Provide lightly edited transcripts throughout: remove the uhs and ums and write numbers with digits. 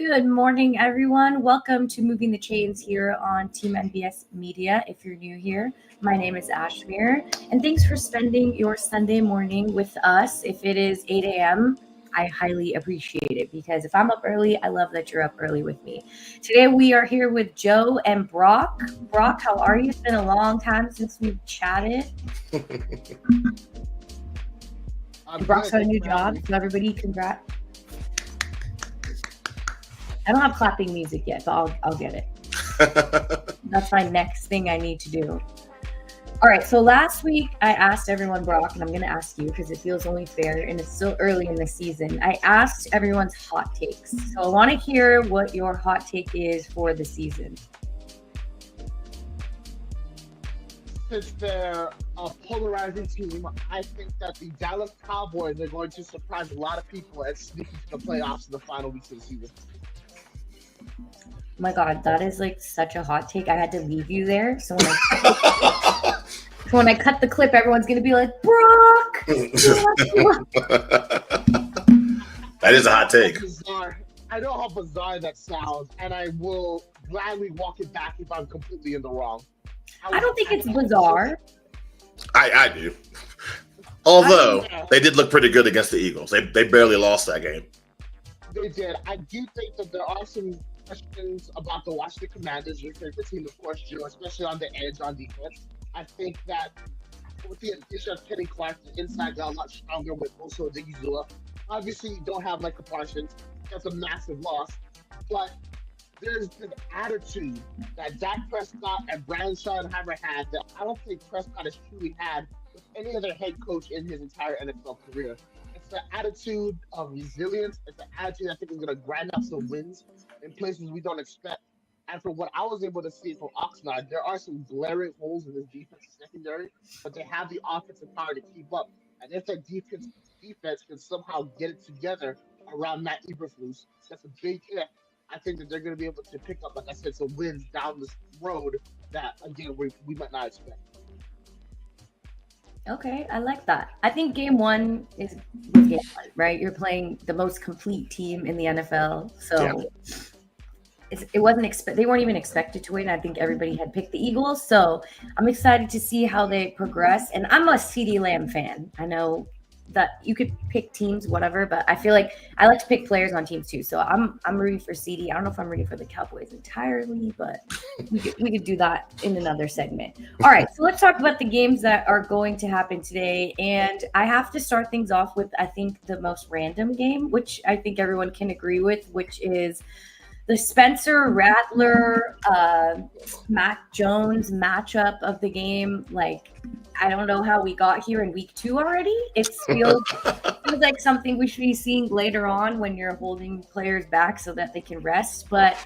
Good morning, everyone. Welcome to Moving the Chains here on TeamNBSMedia. If you're new here, my name is Ashmere, and thanks for spending your Sunday morning with us. If it is 8 a.m., I highly appreciate it because if I'm up early, I love that you're up early with me. Today, we are here with Joe and Brock. Brock, how are you? It's been a long time since we've chatted. Brock's got a new job, so everybody, congrats. I don't have clapping music yet, but I'll get it. That's my next thing I need to do. All right, so last week I asked everyone, Brock, and I'm going to ask you because it feels only fair and it's still early in the season. I asked everyone's hot takes. So I want to hear what your hot take is for the season. Since they're a polarizing team, I think that the Dallas Cowboys are going to surprise a lot of people and sneak into the playoffs in the final weeks of the season. Oh my God, that is like such a hot take. I had to leave you there. So when I cut the clip, everyone's going to be like, Brock! That is a hot take. I know how bizarre that sounds, and I will gladly walk it back if I'm completely in the wrong. I don't think it's bizarre. I do. Although, they did look pretty good against the Eagles. They barely lost that game. They did. I do think that there are some questions about the Washington Commanders, your favorite team, of course, Joe, especially on the edge on defense. I think that with the addition of Kenny Clark, the inside got a lot stronger with also the Uzua. Obviously, you don't have Micah Parsons. That's a massive loss. But there's an attitude that Dak Prescott and Brandon Schottenheimer had that I don't think Prescott has truly had with any other head coach in his entire NFL career. It's the attitude of resilience. It's the attitude I think is going to grind out some wins in places we don't expect. And from what I was able to see from Oxnard, there are some glaring holes in this defensive secondary, but they have the offensive power to keep up. And if that defense can somehow get it together around Matt Eberflus, that's a big if. I think that they're going to be able to pick up, like I said, some wins down this road that, again, we might not expect. Okay, I like that. I think game one is game one, right? You're playing the most complete team in the NFL, so yeah. It wasn't they weren't even expected to win. I think everybody had picked the Eagles, so I'm excited to see how they progress. And I'm a CeeDee Lamb fan. I know that you could pick teams, whatever, but I feel like I like to pick players on teams too. So I'm rooting for CeeDee. I don't know if I'm rooting for the Cowboys entirely, but we could do that in another segment. All right, so let's talk about the games that are going to happen today. And I have to start things off with, I think, the most random game, which I think everyone can agree with, which is the Spencer Rattler, Mac Jones matchup of the game. Like, I don't know how we got here in week 2 already. It feels like something we should be seeing later on when you're holding players back so that they can rest. But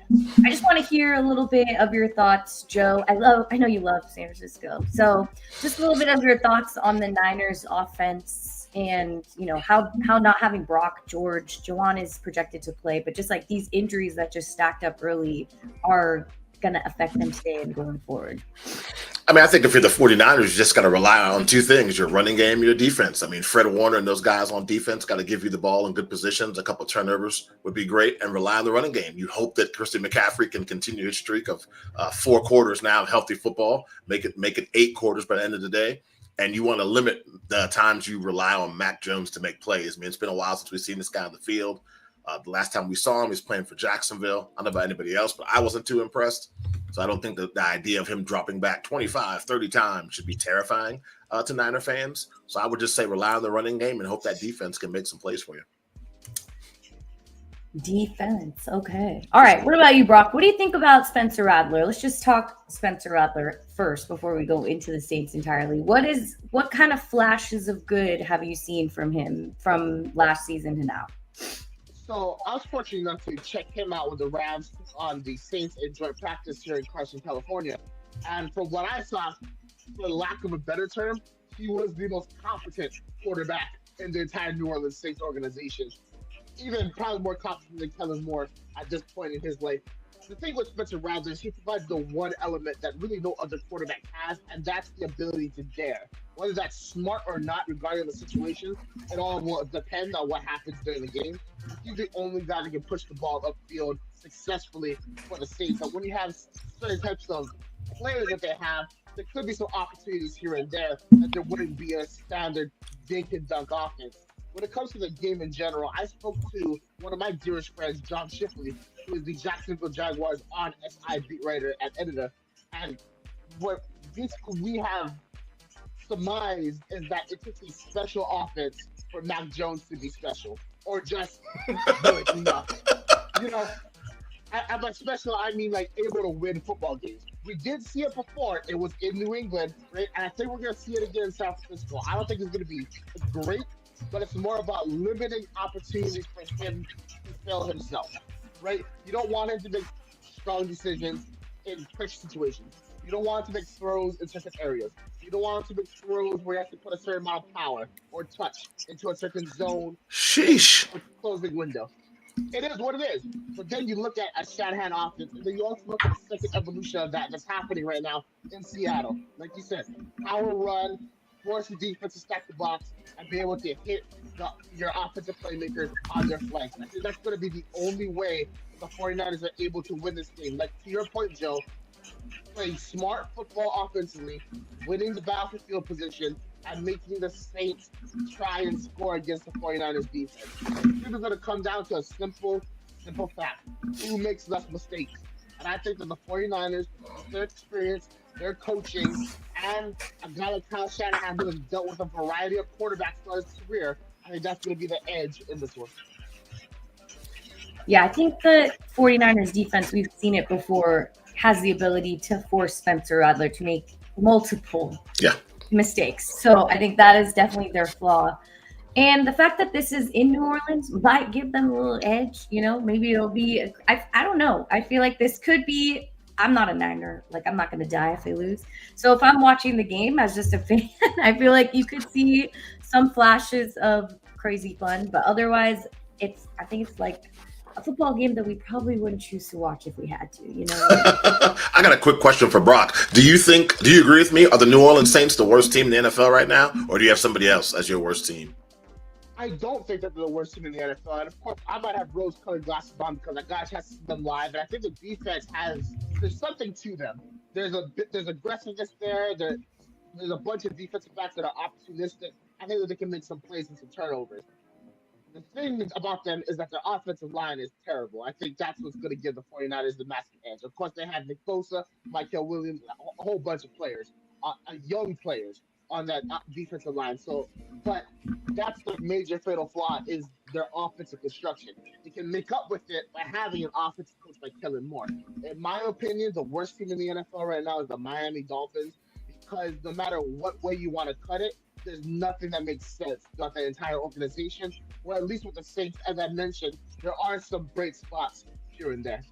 I just want to hear a little bit of your thoughts, Joe. I know you love San Francisco. So just a little bit of your thoughts on the Niners offense and, you know, how not having Brock, George, Juwan is projected to play, but just like these injuries that just stacked up early are going to affect them today and going forward. I mean, I think if you're the 49ers, you're just going to rely on two things, your running game, your defense. I mean, Fred Warner and those guys on defense got to give you the ball in good positions. A couple of turnovers would be great, and rely on the running game. You hope that Christian McCaffrey can continue his streak of 4 quarters now of healthy football, make it 8 quarters by the end of the day. And you want to limit the times you rely on Mac Jones to make plays. I mean, it's been a while since we've seen this guy on the field. The last time we saw him, he was playing for Jacksonville. I don't know about anybody else, but I wasn't too impressed. So I don't think that the idea of him dropping back 25, 30 times should be terrifying to Niner fans. So I would just say rely on the running game and hope that defense can make some plays for you. Defense. Okay. All right. What about you, Brock? What do you think about Spencer Rattler? Let's just talk Spencer Rattler first before we go into the Saints entirely. What kind of flashes of good have you seen from him from last season to now? So I was fortunate enough to check him out with the Rams on the Saints in joint practice here in Carson, California. And from what I saw, for lack of a better term, he was the most competent quarterback in the entire New Orleans Saints organization. Even probably more competent than Kellen Moore at this point in his life. the thing with Spencer Rattler is he provides the one element that really no other quarterback has, and that's the ability to dare. Whether that's smart or not, regarding the situation, it all will depend on what happens during the game. He's the only guy that can push the ball upfield successfully for the Saints. And when you have certain types of players that they have, there could be some opportunities here and there that there wouldn't be a standard dink and dunk offense. When it comes to the game in general, I spoke to one of my dearest friends, John Shipley, who is the Jacksonville Jaguars on SI beat writer and editor. And what basically we have surmised is that it takes a special offense for Mac Jones to be special, or just good enough. You know, by special, I mean like able to win football games. We did see it before. It was in New England, right? And I think we're going to see it again in San Francisco. I don't think it's going to be great, but it's more about limiting opportunities for him to fail himself, right? You don't want him to make strong decisions in pressure situations. You don't want him to make throws in certain areas. You don't want him to make throws where he has to put a certain amount of power or touch into a certain zone. Sheesh. Or closing window. It is what it is. But then you look at a Shanahan offense, and then you also look at the second evolution of that's happening right now in Seattle. Like you said, power run, force the defense to stack the box, and be able to hit your offensive playmakers on their flanks. I think that's going to be the only way the 49ers are able to win this game. Like, to your point, Joe, playing smart football offensively, winning the battlefield position, and making the Saints try and score against the 49ers defense. It's going to come down to a simple fact. Who makes less mistakes? And I think that the 49ers, their experience, their coaching, and a guy like Kyle Shanahan who has dealt with a variety of quarterbacks throughout his career, I think that's going to be the edge in this one. Yeah, I think the 49ers defense, we've seen it before, has the ability to force Spencer Rattler to make multiple mistakes. So I think that is definitely their flaw. And the fact that this is in New Orleans might give them a little edge. You know, maybe it'll be, I don't know. I feel like this could be, I'm not a Niner. Like, I'm not going to die if they lose. So if I'm watching the game as just a fan, I feel like you could see some flashes of crazy fun. But otherwise, I think it's like a football game that we probably wouldn't choose to watch if we had to, you know? I got a quick question for Brock. Do you agree with me? Are the New Orleans Saints the worst team in the NFL right now? Or do you have somebody else as your worst team? I don't think that they're the worst team in the NFL. And of course, I might have rose-colored glasses on because I got to see them live. And I think the defense there's something to them. There's aggressiveness there. There's a bunch of defensive backs that are opportunistic. I think that they can make some plays and some turnovers. The thing about them is that their offensive line is terrible. I think that's what's going to give the 49ers the massive edge. Of course, they have Nick Bosa, Michael Williams, a whole bunch of players, young players on that defensive line. So, but that's the major fatal flaw is their offensive construction. They can make up with it by having an offensive coach like Kellen Moore. In my opinion, the worst team in the NFL right now is the Miami Dolphins because no matter what way you want to cut it, there's nothing that makes sense throughout the entire organization. Or at least with the Saints, as I mentioned, there are some bright spots here and there.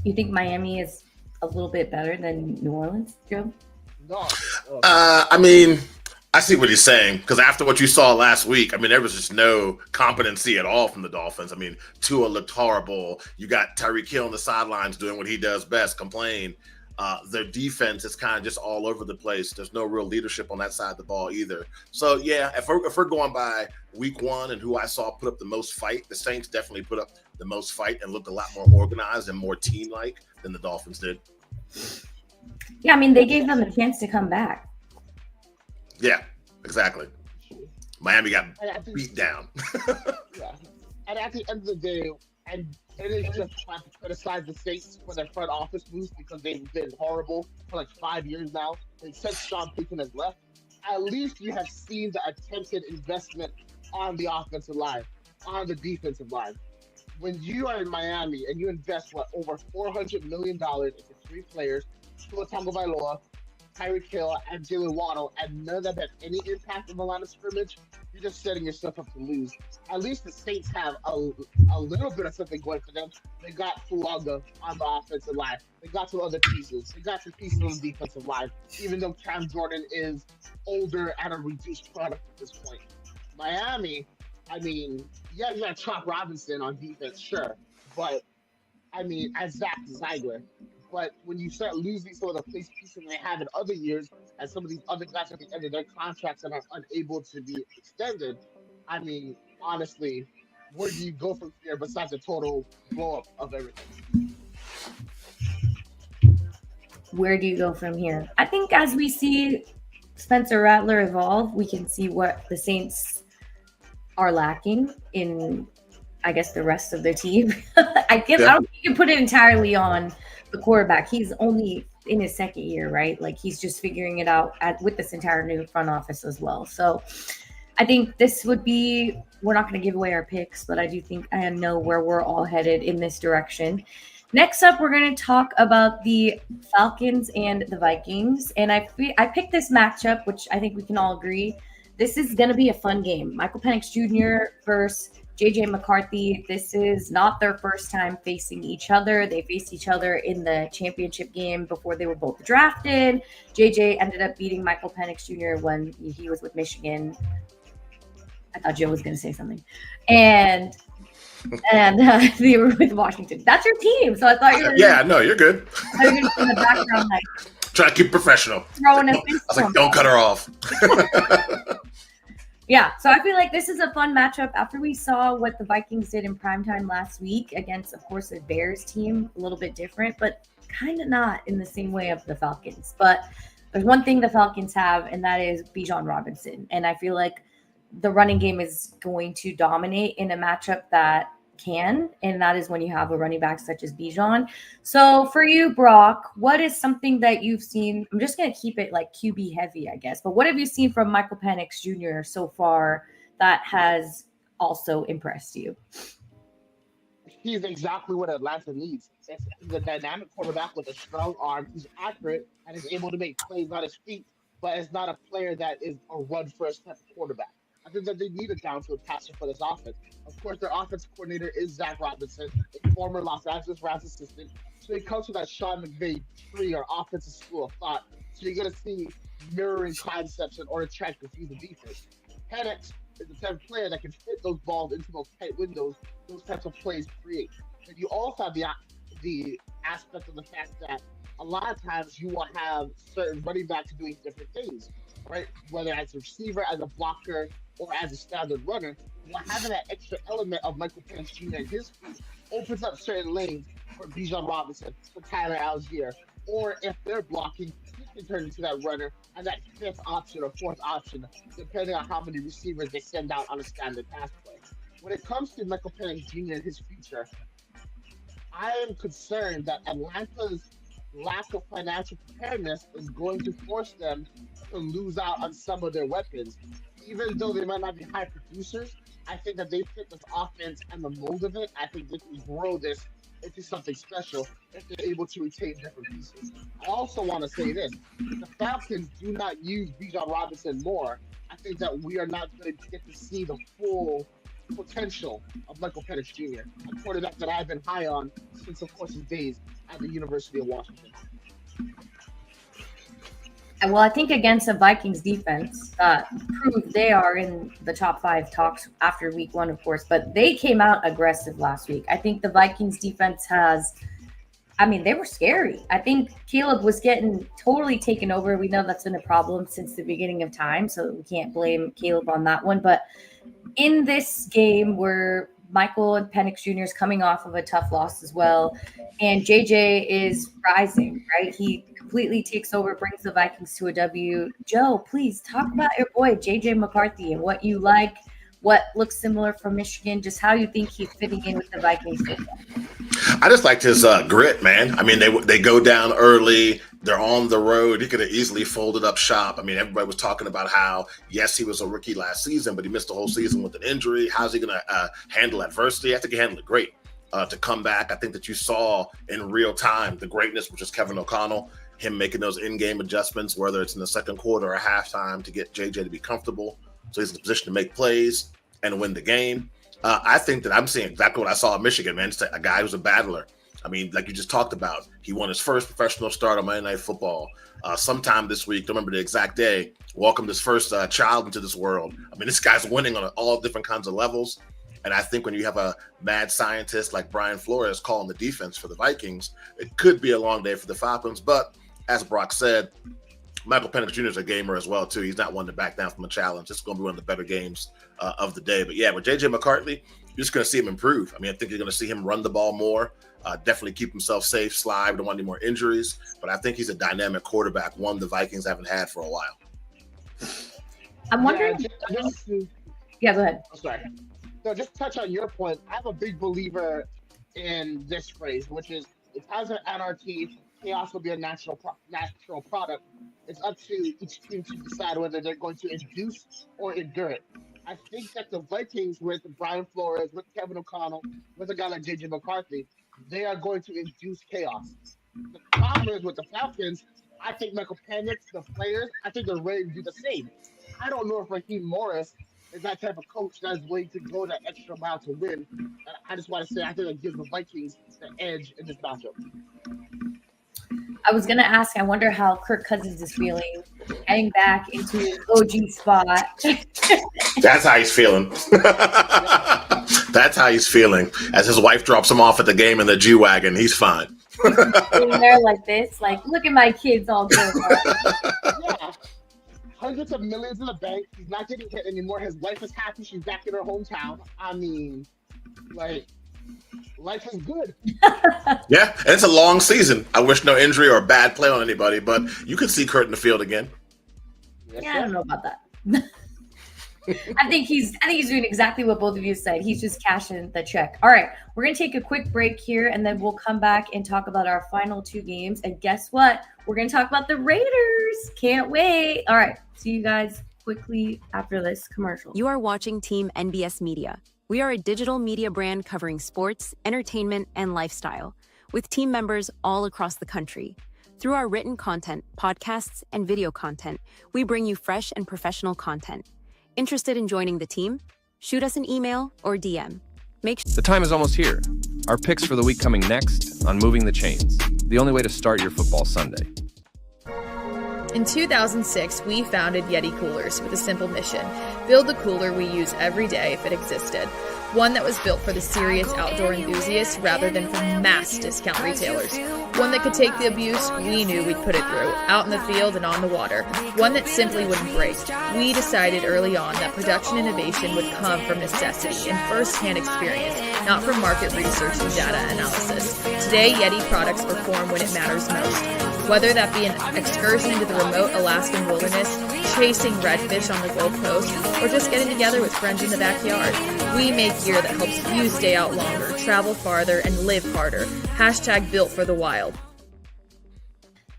You think Miami is a little bit better than New Orleans, Joe? No. I mean, I see what he's saying because after what you saw last week, I mean, there was just no competency at all from the Dolphins. I mean, Tua looked horrible. You got Tyreek Hill on the sidelines doing what he does best, complain. Their defense is kind of just all over the place. There's no real leadership on that side of the ball either. So, yeah, if we're going by week one and who I saw put up the most fight, the Saints definitely put up the most fight and looked a lot more organized and more team-like than the Dolphins did. Yeah, I mean, they gave them a chance to come back. Yeah, exactly. Miami got beat down. Yeah. And at the end of the day, and it is just fun to criticize the Saints for their front office moves because they've been horrible for like 5 years now. And since Sean Payton has left, at least you have seen the attempted investment on the offensive line, on the defensive line. When you are in Miami and you invest, over $400 million into 3 players, Tua Tagovailoa, Tyreek Hill, and Jalen Waddle, and none of them have any impact on the line of scrimmage, you're just setting yourself up to lose. At least the Saints have a little bit of something going for them. They got Fuaga on the offensive line. They got some other pieces. They got some pieces on the defensive line, even though Cam Jordan is older and a reduced product at this point. Miami, I mean, yeah, you got Chop Robinson on defense, sure, but I mean, as Zach Zeigler. But when you start losing some of the place pieces they have in other years, and some of these other guys at the end of their contracts and are unable to be extended, I mean, honestly, where do you go from here besides a total blow up of everything? Where do you go from here? I think as we see Spencer Rattler evolve, we can see what the Saints are lacking in, I guess, the rest of their team. I don't think you can put it entirely on the quarterback. He's only in his second year, right? Like he's just figuring it out with this entire new front office as well. So I think this would be, we're not going to give away our picks, but I do think I know where we're all headed in this direction. Next up, we're going to talk about the Falcons and the Vikings. And I picked this matchup, which I think we can all agree. This is going to be a fun game. Michael Penix Jr. versus JJ McCarthy. This is not their first time facing each other. They faced each other in the championship game before they were both drafted. JJ ended up beating Michael Penix Jr. when he was with Michigan. I thought Joe was going to say something. And they were with Washington. That's your team. So I thought you were no, you're good. I was going to in the background like try to keep professional. Throwing a fist. I was like, don't cut her off. Yeah, so I feel like this is a fun matchup after we saw what the Vikings did in primetime last week against, of course, the Bears team, a little bit different, but kind of not in the same way of the Falcons. But there's one thing the Falcons have, and that is Bijan Robinson. And I feel like the running game is going to dominate in a matchup that can, and that is when you have a running back such as Bijan. So for you, Brock, what is something that you've seen? I'm just going to keep it like QB heavy, I guess, but what have you seen from Michael Penix Jr. so far that has also impressed you? He's exactly what Atlanta needs. He's a dynamic quarterback with a strong arm. He's accurate and is able to make plays on his feet, but is not a player that is a run-first type of quarterback. I think that they need a downfield passer for this offense. Of course, their offensive coordinator is Zach Robinson, a former Los Angeles Rams assistant. So he comes from that Sean McVay tree or offensive school of thought. So you're going to see mirroring concepts in order to try to confuse the defense. Penix is the type of player that can fit those balls into those tight windows, those types of plays create. And you also have the aspect of the fact that a lot of times you will have certain running backs doing different things, right? Whether as a receiver, as a blocker, or as a standard runner, while having that extra element of Michael Penix Jr. in his feet opens up certain lanes for Bijan Robinson, for Tyler Algier, or if they're blocking, he can turn into that runner and that fifth option or fourth option, depending on how many receivers they send out on a standard pass play. When it comes to Michael Penix Jr. and his future, I am concerned that Atlanta's lack of financial preparedness is going to force them to lose out on some of their weapons. Even though they might not be high producers, I think that they fit this offense and the mold of it. I think they can grow this into something special if they're able to retain different pieces. I also want to say this. If the Falcons do not use Bijan Robinson more, I think that we are not going to get to see the full potential of Michael Penix Jr., a quarterback that I've been high on since, of course, his days at the University of Washington. Well, I think against the Vikings defense that proved they are in the top 5 talks after week 1, of course, but they came out aggressive last week. I think the Vikings defense they were scary. I think Caleb was getting totally taken over. We know that's been a problem since the beginning of time, so we can't blame Caleb on that one. But in this game where Michael Penix Jr. is coming off of a tough loss as well, and JJ is rising, right? He completely takes over, brings the Vikings to a W. Joe, please talk about your boy JJ McCarthy and what you like, what looks similar from Michigan, just how you think he's fitting in with the Vikings football. I just liked his grit, man. I mean, they go down early. They're on the road. He could have easily folded up shop. I mean, everybody was talking about how, yes, he was a rookie last season, but he missed the whole season with an injury. How's he going to handle adversity? I think he handled it great to come back. I think that you saw in real time the greatness, which is Kevin O'Connell, him making those in-game adjustments, whether it's in the second quarter or halftime, to get JJ to be comfortable so he's in a position to make plays and win the game. I think that I'm seeing exactly what I saw at Michigan, man. Just a guy who's a battler. I mean, like you just talked about, he won his first professional start on Monday Night Football. Sometime this week, don't remember the exact day, welcomed his first child into this world. I mean, this guy's winning on all different kinds of levels. And I think when you have a mad scientist like Brian Flores calling the defense for the Vikings, it could be a long day for the Falcons. But as Brock said, Michael Penix Jr. is a gamer as well, too. He's not one to back down from a challenge. It's going to be one of the better games of the day. But yeah, with J.J. McCarthy, you're just going to see him improve. I mean, I think you're going to see him run the ball more, definitely keep himself safe, slide, don't want any more injuries. But I think he's a dynamic quarterback, one the Vikings haven't had for a while. I'm wondering. Yeah, go ahead. I'm sorry. So just touch on your point. I'm a big believer in this phrase, which is if has an anarchy, chaos will be a natural product. It's up to each team to decide whether they're going to induce or endure it. I think that the Vikings, with Brian Flores, with Kevin O'Connell, with a guy like J.J. McCarthy, they are going to induce chaos. The problem is with the Falcons, I think Michael Penix, the players, I think they're ready to do the same. I don't know if Raheem Morris is that type of coach that's willing to go that extra mile to win. And I just want to say I think it gives the Vikings the edge in this matchup. I was going to ask, I wonder how Kirk Cousins is feeling heading back into his OG spot. That's how he's feeling. That's how he's feeling. As his wife drops him off at the game in the G-Wagon, he's fine. Sitting there like this, like, look at my kids all good. Yeah. Hundreds of millions in the bank. He's not getting hit anymore. His wife is happy. She's back in her hometown. I mean, like, life is good. Yeah, and it's a long season. I wish no injury or bad play on anybody, but you could see Kurt in the field again. Yeah, I don't know about that. I think he's doing exactly what both of you said. He's just cashing the check. All right, we're going to take a quick break here, and then we'll come back and talk about our final two games. And guess what? We're going to talk about the Raiders. Can't wait. All right, see you guys quickly after this commercial. You are watching Team NBS Media. We are a digital media brand covering sports, entertainment, and lifestyle, with team members all across the country. Through our written content, podcasts, and video content, we bring you fresh and professional content. Interested in joining the team? Shoot us an email or DM. The time is almost here. Our picks for the week coming next on Moving the Chains, the only way to start your football Sunday. In 2006, we founded Yeti Coolers with a simple mission: build the cooler we use every day if it existed. One that was built for the serious outdoor enthusiasts rather than for mass discount retailers. One that could take the abuse we knew we'd put it through, out in the field and on the water. One that simply wouldn't break. We decided early on that production innovation would come from necessity and first-hand experience, not from market research and data analysis. Today, Yeti products perform when it matters most. Whether that be an excursion into the remote Alaskan wilderness, chasing redfish on the Gold Coast, or just getting together with friends in the backyard, we make gear that helps you stay out longer, travel farther, and live harder. # built for the wild.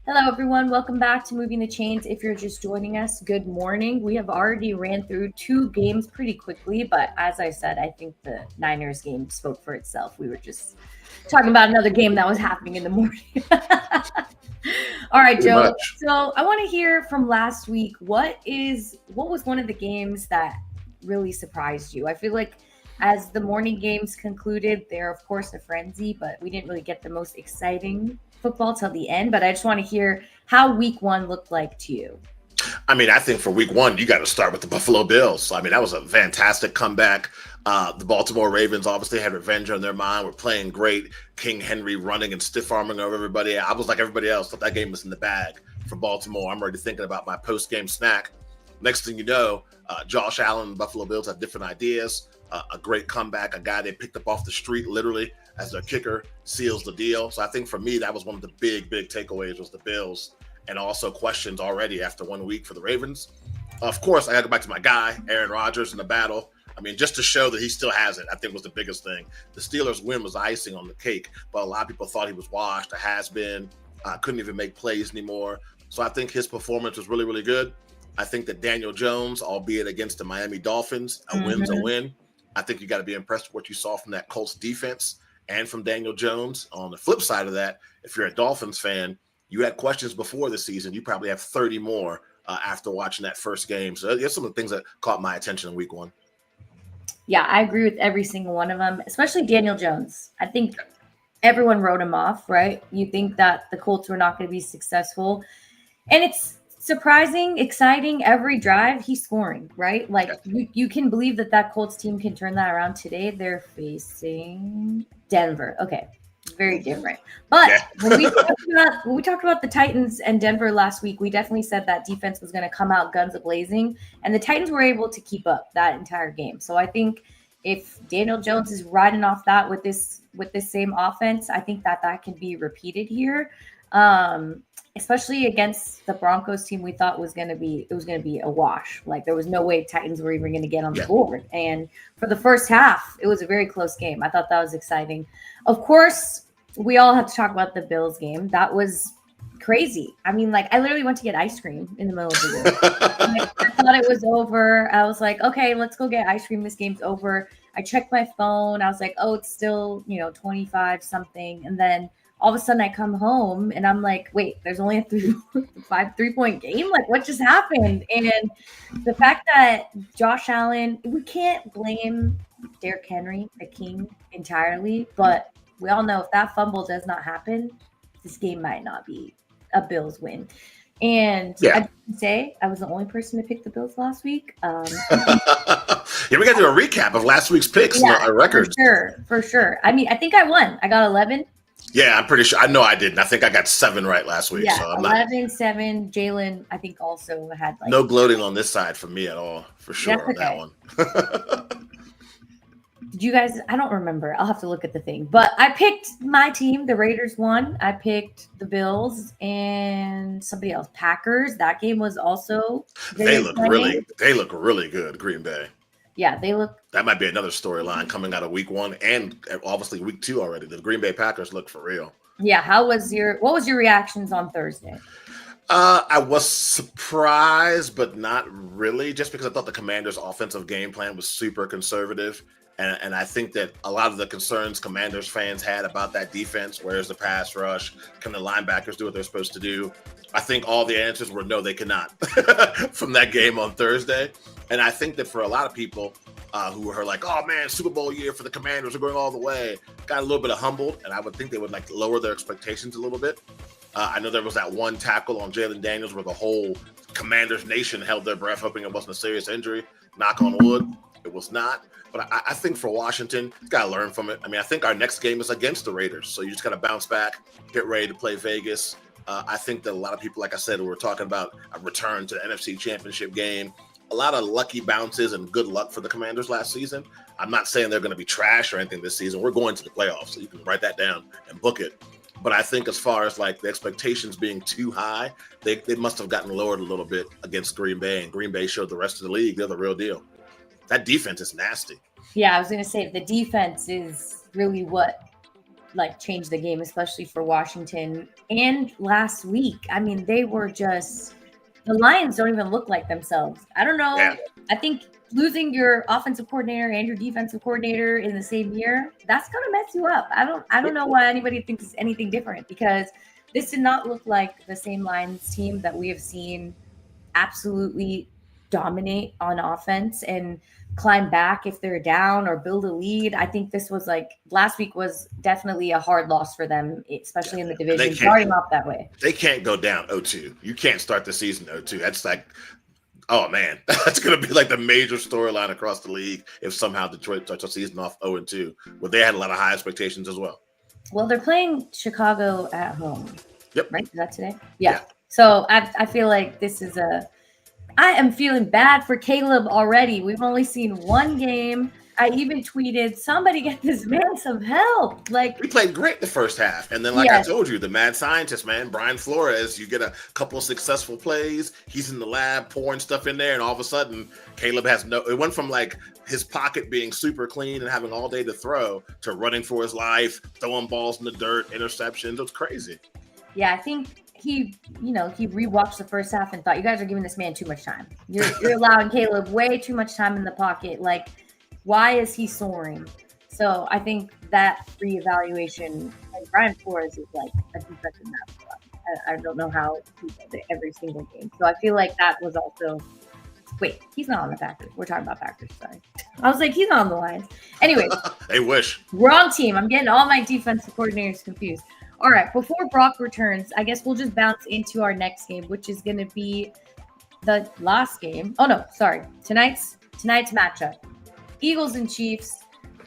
Hello, everyone. Welcome back to Moving the Chains. If you're just joining us, good morning. We have already ran through two games pretty quickly, but as I said, I think the Niners game spoke for itself. We were just talking about another game that was happening in the morning. All right, Joe. So I want to hear from last week. What was one of the games that really surprised you? I feel like as the morning games concluded, they're of course a frenzy, but we didn't really get the most exciting football till the end. But I just want to hear how week one looked like to you. I mean, I think for week one, you got to start with the Buffalo Bills. I mean, that was a fantastic comeback. The Baltimore Ravens obviously had revenge on their mind. We're playing great. King Henry running and stiff arming over everybody. I was like everybody else, thought that game was in the bag for Baltimore. I'm already thinking about my post-game snack. Next thing you know, Josh Allen and Buffalo Bills have different ideas. A great comeback, a guy they picked up off the street literally as their kicker seals the deal. So I think for me, that was one of the big takeaways was the Bills, and also questions already after 1 week for the Ravens. Of course, I got to go back to my guy, Aaron Rodgers, in the battle. I mean, just to show that he still has it, I think was the biggest thing. The Steelers' win was icing on the cake, but a lot of people thought he was washed, a has-been, couldn't even make plays anymore. So I think his performance was really, really good. I think that Daniel Jones, albeit against the Miami Dolphins, a win's a win. I think you got to be impressed with what you saw from that Colts defense and from Daniel Jones. On the flip side of that, if you're a Dolphins fan, you had questions before the season. You probably have 30 more after watching that first game. So there's some of the things that caught my attention in week one. Yeah, I agree with every single one of them, especially Daniel Jones. I think everyone wrote him off, right? You think that the Colts were not going to be successful. And it's surprising, exciting. Every drive, he's scoring, right? Like, you can believe that Colts team can turn that around today. They're facing Denver. Okay. Very different. But when we talked about the Titans and Denver last week, we definitely said that defense was going to come out guns a-blazing, and the Titans were able to keep up that entire game. So I think if Daniel Jones is riding off that with this same offense, I think that can be repeated here. Especially against the Broncos team, we thought was going to be a wash. Like, there was no way Titans were even going to get on the board. And for the first half, it was a very close game. I thought that was exciting. Of course, we all have to talk about the Bills game. That was crazy. I mean, like, I literally went to get ice cream in the middle of the game. I thought it was over. I was like, okay, let's go get ice cream. This game's over. I checked my phone. I was like, oh, it's still, 25 something. And then all of a sudden I come home and I'm like, wait, there's only a 3-point game? Like, what just happened? And the fact that Josh Allen, we can't blame Derrick Henry, the king, entirely, but we all know if that fumble does not happen, this game might not be a Bills win. And I didn't say I was the only person to pick the Bills last week. We got to do a recap of last week's picks and our records. For sure. I mean, I think I won. I got 11. Yeah, I'm pretty sure. I know I didn't. I think I got 7 right last week. Yeah, so I'm 11, 7. Jalen, I think, also had no gloating on this side for me at all, for sure. That's okay. On that one. Did you guys? I don't remember. I'll have to look at the thing. But I picked my team. The Raiders won. I picked the Bills and somebody else. Packers. That game was also. They look really good. Green Bay. Yeah, they look. That might be another storyline coming out of week 1 and obviously week 2 already. The Green Bay Packers look for real. Yeah. What was your reactions on Thursday? I was surprised, but not really, just because I thought the Commanders' offensive game plan was super conservative. And I think that a lot of the concerns Commanders fans had about that defense, where's the pass rush, can the linebackers do what they're supposed to do? I think all the answers were no, they cannot from that game on Thursday. And I think that for a lot of people who were like, oh man, Super Bowl year for the Commanders are going all the way, got a little bit of humbled, and I would think they would like lower their expectations a little bit. I know there was that one tackle on Jalen Daniels where the whole Commanders nation held their breath hoping it wasn't a serious injury. Knock on wood, it was not. But I think for Washington, you got to learn from it. I mean, I think our next game is against the Raiders. So you just got to bounce back, get ready to play Vegas. I think that a lot of people, like I said, were talking about a return to the NFC Championship game. A lot of lucky bounces and good luck for the Commanders last season. I'm not saying they're going to be trash or anything this season. We're going to the playoffs, so you can write that down and book it. But I think as far as like the expectations being too high, they must have gotten lowered a little bit against Green Bay, and Green Bay showed the rest of the league they're the real deal. That defense is nasty. Yeah, I was going to say the defense is really what like changed the game, especially for Washington. And last week, I mean, they were just the Lions don't even look like themselves. I don't know. Yeah. I think losing your offensive coordinator and your defensive coordinator in the same year, that's going to mess you up. I don't know why anybody thinks it's anything different, because this did not look like the same Lions team that we have seen absolutely dominate on offense and climb back if they're down or build a lead. I think this was like last week was definitely a hard loss for them, especially in the division, starting off that way. They can't go down 0-2. You can't start the season 0-2. That's like, oh man, that's going to be like the major storyline across the league if somehow Detroit starts the season off 0-2. Well, they had a lot of high expectations as well. Well, they're playing Chicago at home. Yep. Right? Is that today? Yeah. So I feel like this is I am feeling bad for Caleb already. We've only seen one game. I even tweeted, somebody get this man some help. Like, we played great the first half. And then, like I told you, the mad scientist, man, Brian Flores, you get a couple of successful plays. He's in the lab pouring stuff in there. And all of a sudden, Caleb has it went from like his pocket being super clean and having all day to throw to running for his life, throwing balls in the dirt, interceptions. It was crazy. Yeah, I think he rewatched the first half and thought, you guys are giving this man too much time. You're allowing Caleb way too much time in the pocket. Like, why is he soaring? So I think that reevaluation, and Brian Flores is like a defensive master. I don't know how he does it every single game. So I feel like that was also Wait, he's not on the Packers. We're talking about Packers. Sorry. I was like, he's not on the Lions. Anyway. They wish. Wrong team. I'm getting all my defensive coordinators confused. All right. Before Brock returns, I guess we'll just bounce into our next game, which is going to be the last game. Oh, no. Sorry. Tonight's matchup. Eagles and Chiefs.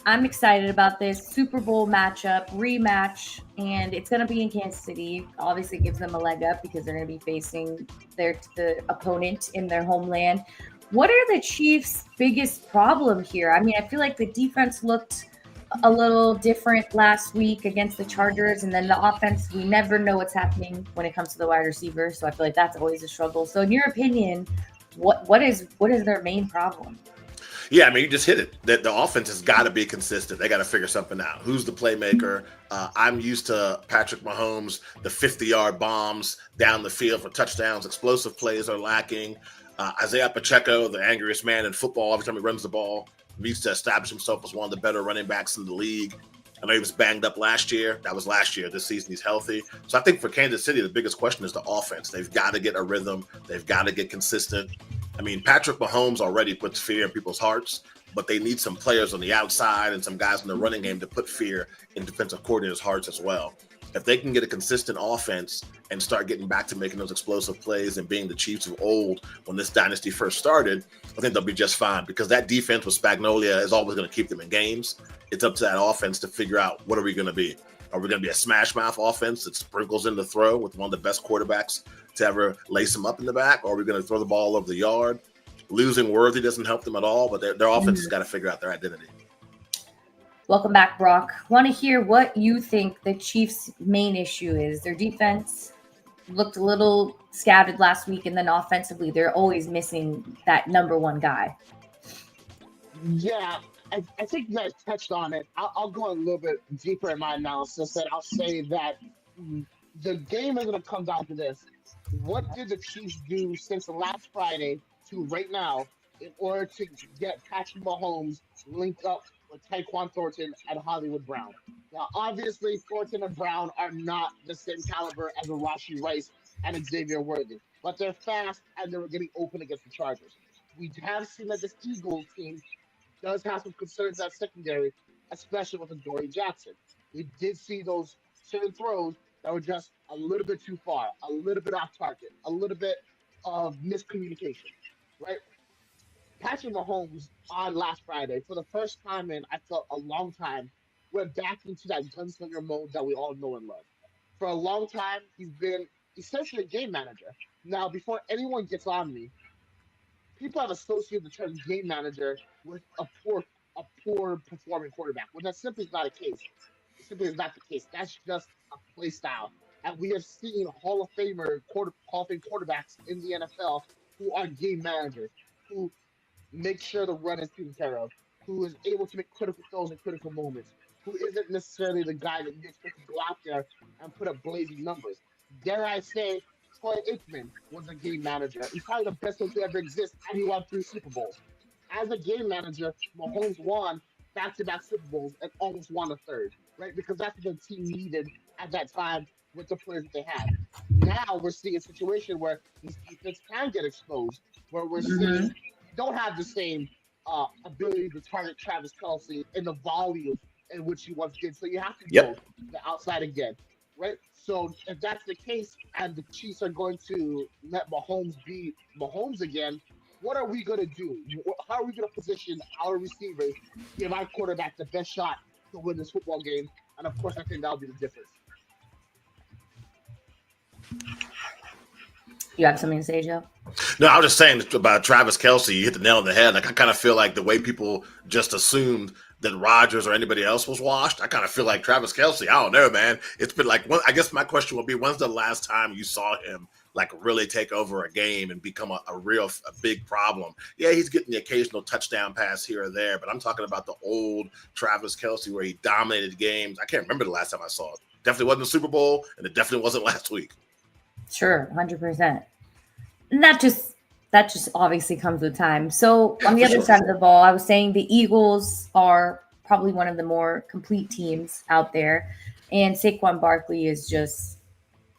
I'm excited about this Super Bowl matchup, rematch, and it's going to be in Kansas City. Obviously, it gives them a leg up because they're going to be facing the opponent in their homeland. What are the Chiefs' biggest problem here? I mean, I feel like the defense looked a little different last week against the Chargers, and then the offense, we never know what's happening when it comes to the wide receiver. So I feel like that's always a struggle. So in your opinion, what is their main problem? Yeah, I mean, you just hit it. That the offense has got to be consistent. They got to figure something out. Who's the playmaker? I'm used to Patrick Mahomes, the 50-yard bombs down the field for touchdowns. Explosive plays are lacking. Isaiah Pacheco, the angriest man in football, every time he runs the ball, needs to establish himself as one of the better running backs in the league. I know he was banged up last year. That was last year. This season, he's healthy. So I think for Kansas City, the biggest question is the offense. They've got to get a rhythm. They've got to get consistent. I mean, Patrick Mahomes already puts fear in people's hearts, but they need some players on the outside and some guys in the running game to put fear in defensive coordinators' hearts as well. If they can get a consistent offense and start getting back to making those explosive plays and being the Chiefs of old when this dynasty first started, I think they'll be just fine because that defense with Spagnuolo is always going to keep them in games. It's up to that offense to figure out what are we going to be. Are we going to be a smash mouth offense that sprinkles in the throw with one of the best quarterbacks to ever lace them up in the back? Or are we going to throw the ball over the yard? Losing Worthy doesn't help them at all, but their offense has got to figure out their identity. Welcome back, Brock. Want to hear what you think the Chiefs' main issue is. Their defense looked a little scattered last week, and then offensively, they're always missing that number one guy. Yeah, I think you guys touched on it. I'll go a little bit deeper in my analysis, and I'll say that the game is going to come down to this. What did the Chiefs do since last Friday to right now in order to get Patrick Mahomes linked up with Tyquan Thornton and Hollywood Brown? Now, obviously, Thornton and Brown are not the same caliber as a Rashee Rice and Xavier Worthy, but they're fast and they're getting open against the Chargers. We have seen that this Eagles team does have some concerns at secondary, especially with Adoree Jackson. We did see those certain throws that were just a little bit too far, a little bit off target, a little bit of miscommunication, right? Patrick Mahomes on last Friday, for the first time in, I felt, a long time, went back into that gunslinger mode that we all know and love. For a long time, he's been essentially a game manager. Now, before anyone gets on me, people have associated the term game manager with a poor performing quarterback, when that simply is not the case. It simply is not the case. That's just a play style. And we have seen Hall of Fame quarterbacks in the NFL who are game managers, who make sure the run is taken care of, who is able to make critical throws in critical moments, who isn't necessarily the guy that you expect to go out there and put up blazing numbers. Dare I say, Troy Aikman was a game manager. He's probably the best one to ever exist, and he won 3 Super Bowls. As a game manager, Mahomes won back-to-back Super Bowls and almost won a third, right? Because that's what the team needed at that time with the players that they had. Now we're seeing a situation where these defense can get exposed, where we're seeing don't have the same ability to target Travis Kelce in the volume in which he once did. So you have to go the outside again, right? So if that's the case, and the Chiefs are going to let Mahomes be Mahomes again, what are we going to do? How are we going to position our receivers, give our quarterback the best shot to win this football game? And of course, I think that'll be the difference. You have something to say, Joe? No, I was just saying about Travis Kelce. You hit the nail on the head. Like, I kind of feel like the way people just assumed that Rodgers or anybody else was washed, I kind of feel like Travis Kelce. I don't know, man. It's been like, I guess my question would be, when's the last time you saw him like really take over a game and become a big problem? Yeah, he's getting the occasional touchdown pass here or there, but I'm talking about the old Travis Kelce where he dominated games. I can't remember the last time I saw it. Definitely wasn't the Super Bowl, and it definitely wasn't last week. Sure, 100%. And that just obviously comes with time. So on the other side of the ball, I was saying the Eagles are probably one of the more complete teams out there. And Saquon Barkley is just,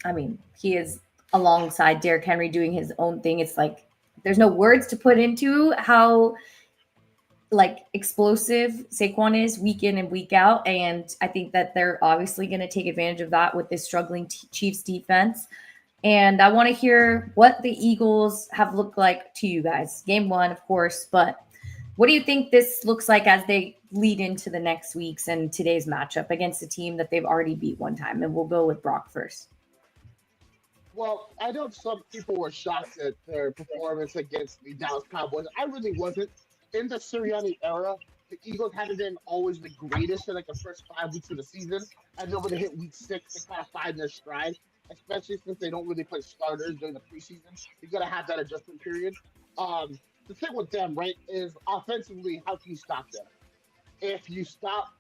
I mean, he is alongside Derrick Henry doing his own thing. It's like there's no words to put into how like explosive Saquon is week in and week out. And I think that they're obviously going to take advantage of that with this struggling Chiefs defense. And I want to hear what the Eagles have looked like to you guys. Game one, of course, but what do you think this looks like as they lead into the next weeks and today's matchup against a team that they've already beat one time? And we'll go with Brock first. Well, I know some people were shocked at their performance against the Dallas Cowboys. I really wasn't. In the Sirianni era, the Eagles hadn't been always the greatest in like the first 5 weeks of the season. And then when they hit week 6, they kind of find their stride, especially since they don't really play starters during the preseason. You got to have that adjustment period. The thing with them, right, is offensively, how can you stop them? If you stop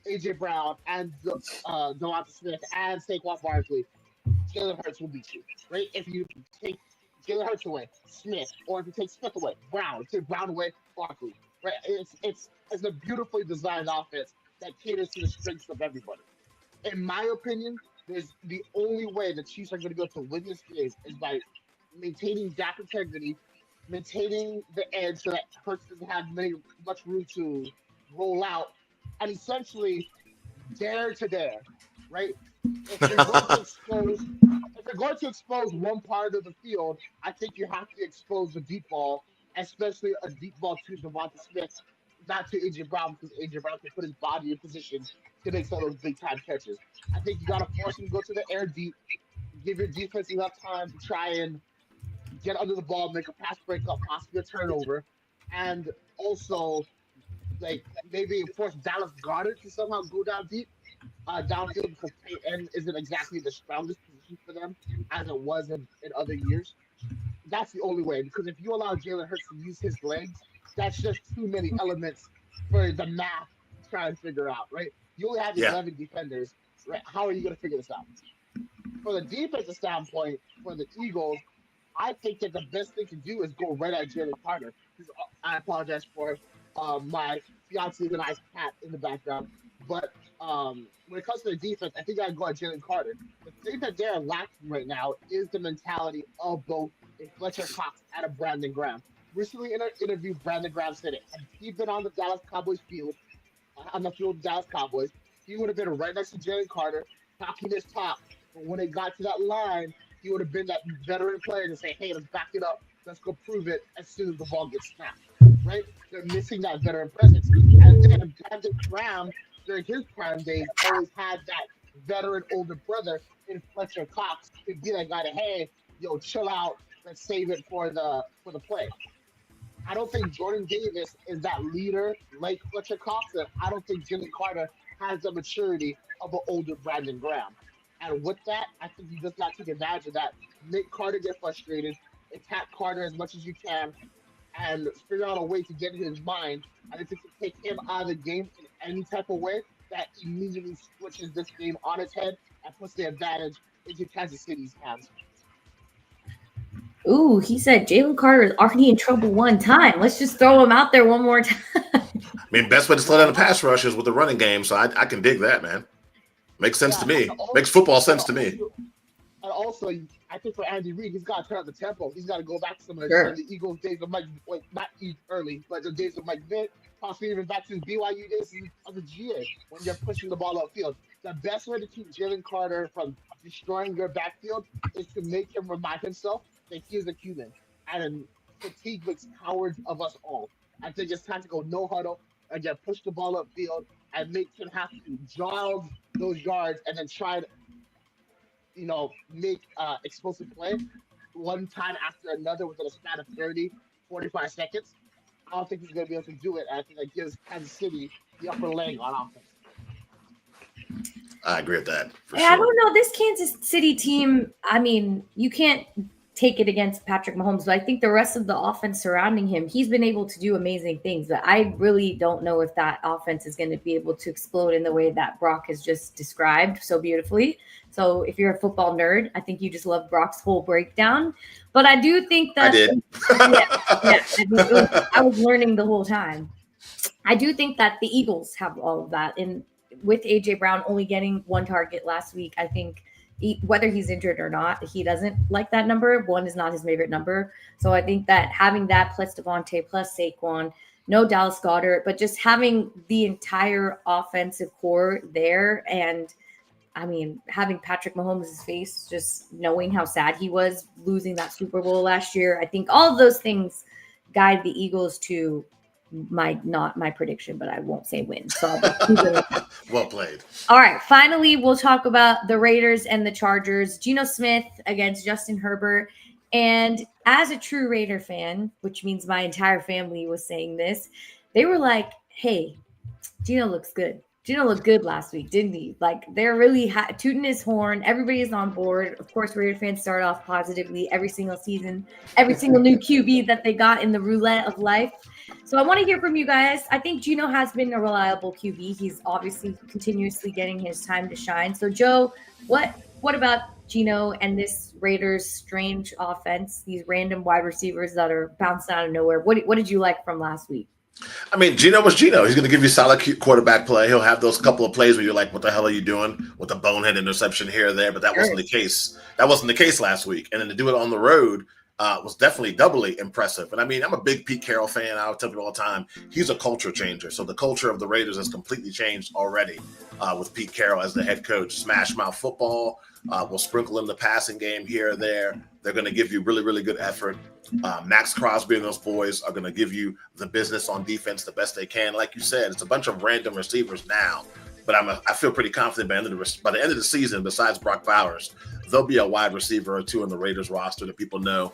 A.J. Brown and Devonta Smith and Saquon Barkley, Jalen Hurts will beat you, right? If you take Jalen Hurts away, Smith, or if you take Smith away, Brown, take Brown away, Barkley, right? It's a beautifully designed offense that caters to the strengths of everybody. In my opinion, there's the only way the Chiefs are going to be able to win this game is by maintaining gap integrity, maintaining the edge so that Hurts doesn't have much room to roll out, and essentially dare to dare, right? If you're going to expose one part of the field, I think you have to expose the deep ball, especially a deep ball to Devonta Smith, not to A.J. Brown, because A.J. Brown can put his body in position to make some of those big time catches. I think you got to force him to go to the air deep, give your defense enough time to try and get under the ball, make a pass breakup, possibly a turnover, and also like maybe force Dallas Goedert to somehow go down deep. Downfield because tight end isn't exactly the strongest position for them as it was in other years. That's the only way, because if you allow Jalen Hurts to use his legs, that's just too many elements for the math to try and figure out, right? You only have 11 defenders, right? How are you going to figure this out? For the defensive standpoint, for the Eagles, I think that the best thing to do is go right at Jalen Carter. I apologize for my fiance's and I's cat in the background, but when it comes to the defense, I think I'd go at Jalen Carter. The thing that they're lacking right now is the mentality of both a Fletcher Cox and a Brandon Graham. Recently in an interview, Brandon Graham said it. Had he been on the Dallas Cowboys field, on the field of the Dallas Cowboys, he would have been right next to Jalen Carter, talking his top. But when it got to that line, he would have been that veteran player to say, hey, let's back it up. Let's go prove it as soon as the ball gets snapped, right? They're missing that veteran presence. And then Brandon Graham, during his prime days, always had that veteran older brother in Fletcher Cox to be that guy to, hey, yo, chill out, let's save it for the play. I don't think Jordan Davis is that leader like Fletcher Cox, and I don't think Jalen Carter has the maturity of an older Brandon Graham. And with that, I think you just got to take advantage of that. Make Carter get frustrated, attack Carter as much as you can, and figure out a way to get in his mind. And if you can take him out of the game in any type of way, that immediately switches this game on its head and puts the advantage into Kansas City's hands. Ooh, he said Jalen Carter is already in trouble one time. Let's just throw him out there one more time. I mean, best way to slow down the pass rush is with the running game, so I can dig that, man. Makes sense to me. Makes football sense to me. And also, I think for Andy Reid, he's got to turn up the tempo. He's got to go back to some of the Eagles days of Mike, not early, but the days of Mike Vick, possibly even back to his BYU days as a GA when you're pushing the ball upfield. The best way to keep Jalen Carter from destroying your backfield is to make him remind himself that he is a human. And fatigue makes cowards of us all. I think it's time to go no huddle and just push the ball upfield and make him have to jog those yards and then try to, make explosive play one time after another within a span of 30, 45 seconds. I don't think he's going to be able to do it. I think that gives Kansas City the upper leg on offense. I agree with that. For sure. I don't know. This Kansas City team, I mean, you can't take it against Patrick Mahomes, but I think the rest of the offense surrounding him, he's been able to do amazing things. But I really don't know if that offense is going to be able to explode in the way that Brock has just described so beautifully. So if you're a football nerd, I think you just love Brock's whole breakdown. But I do think that I was learning the whole time. I do think that the Eagles have all of that. And with A.J. Brown only getting one target last week, I think whether he's injured or not, he doesn't like that number. One is not his favorite number. So I think that having that plus Devontae plus Saquon, no Dallas Goedert, but just having the entire offensive core there, and I mean, having Patrick Mahomes' face, just knowing how sad he was losing that Super Bowl last year, I think all of those things guide the Eagles to not my prediction, but I won't say win. So well played. All right. Finally, we'll talk about the Raiders and the Chargers. Geno Smith against Justin Herbert. And as a true Raider fan, which means my entire family was saying this, they were like, hey, Geno looks good. Geno looked good last week, didn't he? Like, they're really tooting his horn. Everybody is on board. Of course, Raider fans start off positively every single season, every single new QB that they got in the roulette of life. So I want to hear from you guys. I think Geno has been a reliable QB. He's obviously continuously getting his time to shine. So, Joe, what about Geno and this Raiders' strange offense, these random wide receivers that are bouncing out of nowhere? What did you like from last week? I mean, Geno was Geno. He's going to give you solid quarterback play. He'll have those couple of plays where you're like, what the hell are you doing? With a bonehead interception here or there. But that wasn't the case. That wasn't the case last week. And then to do it on the road was definitely doubly impressive. And I mean, I'm a big Pete Carroll fan. I'll tell people all the time, he's a culture changer. So the culture of the Raiders has completely changed already with Pete Carroll as the head coach. Smash mouth football. We'll sprinkle in the passing game here or there. They're going to give you really, really good effort. Max Crosby and those boys are going to give you the business on defense the best they can. Like you said, it's a bunch of random receivers now, but I feel pretty confident by the end of the season, besides Brock Bowers, there'll be a wide receiver or two in the Raiders roster that people know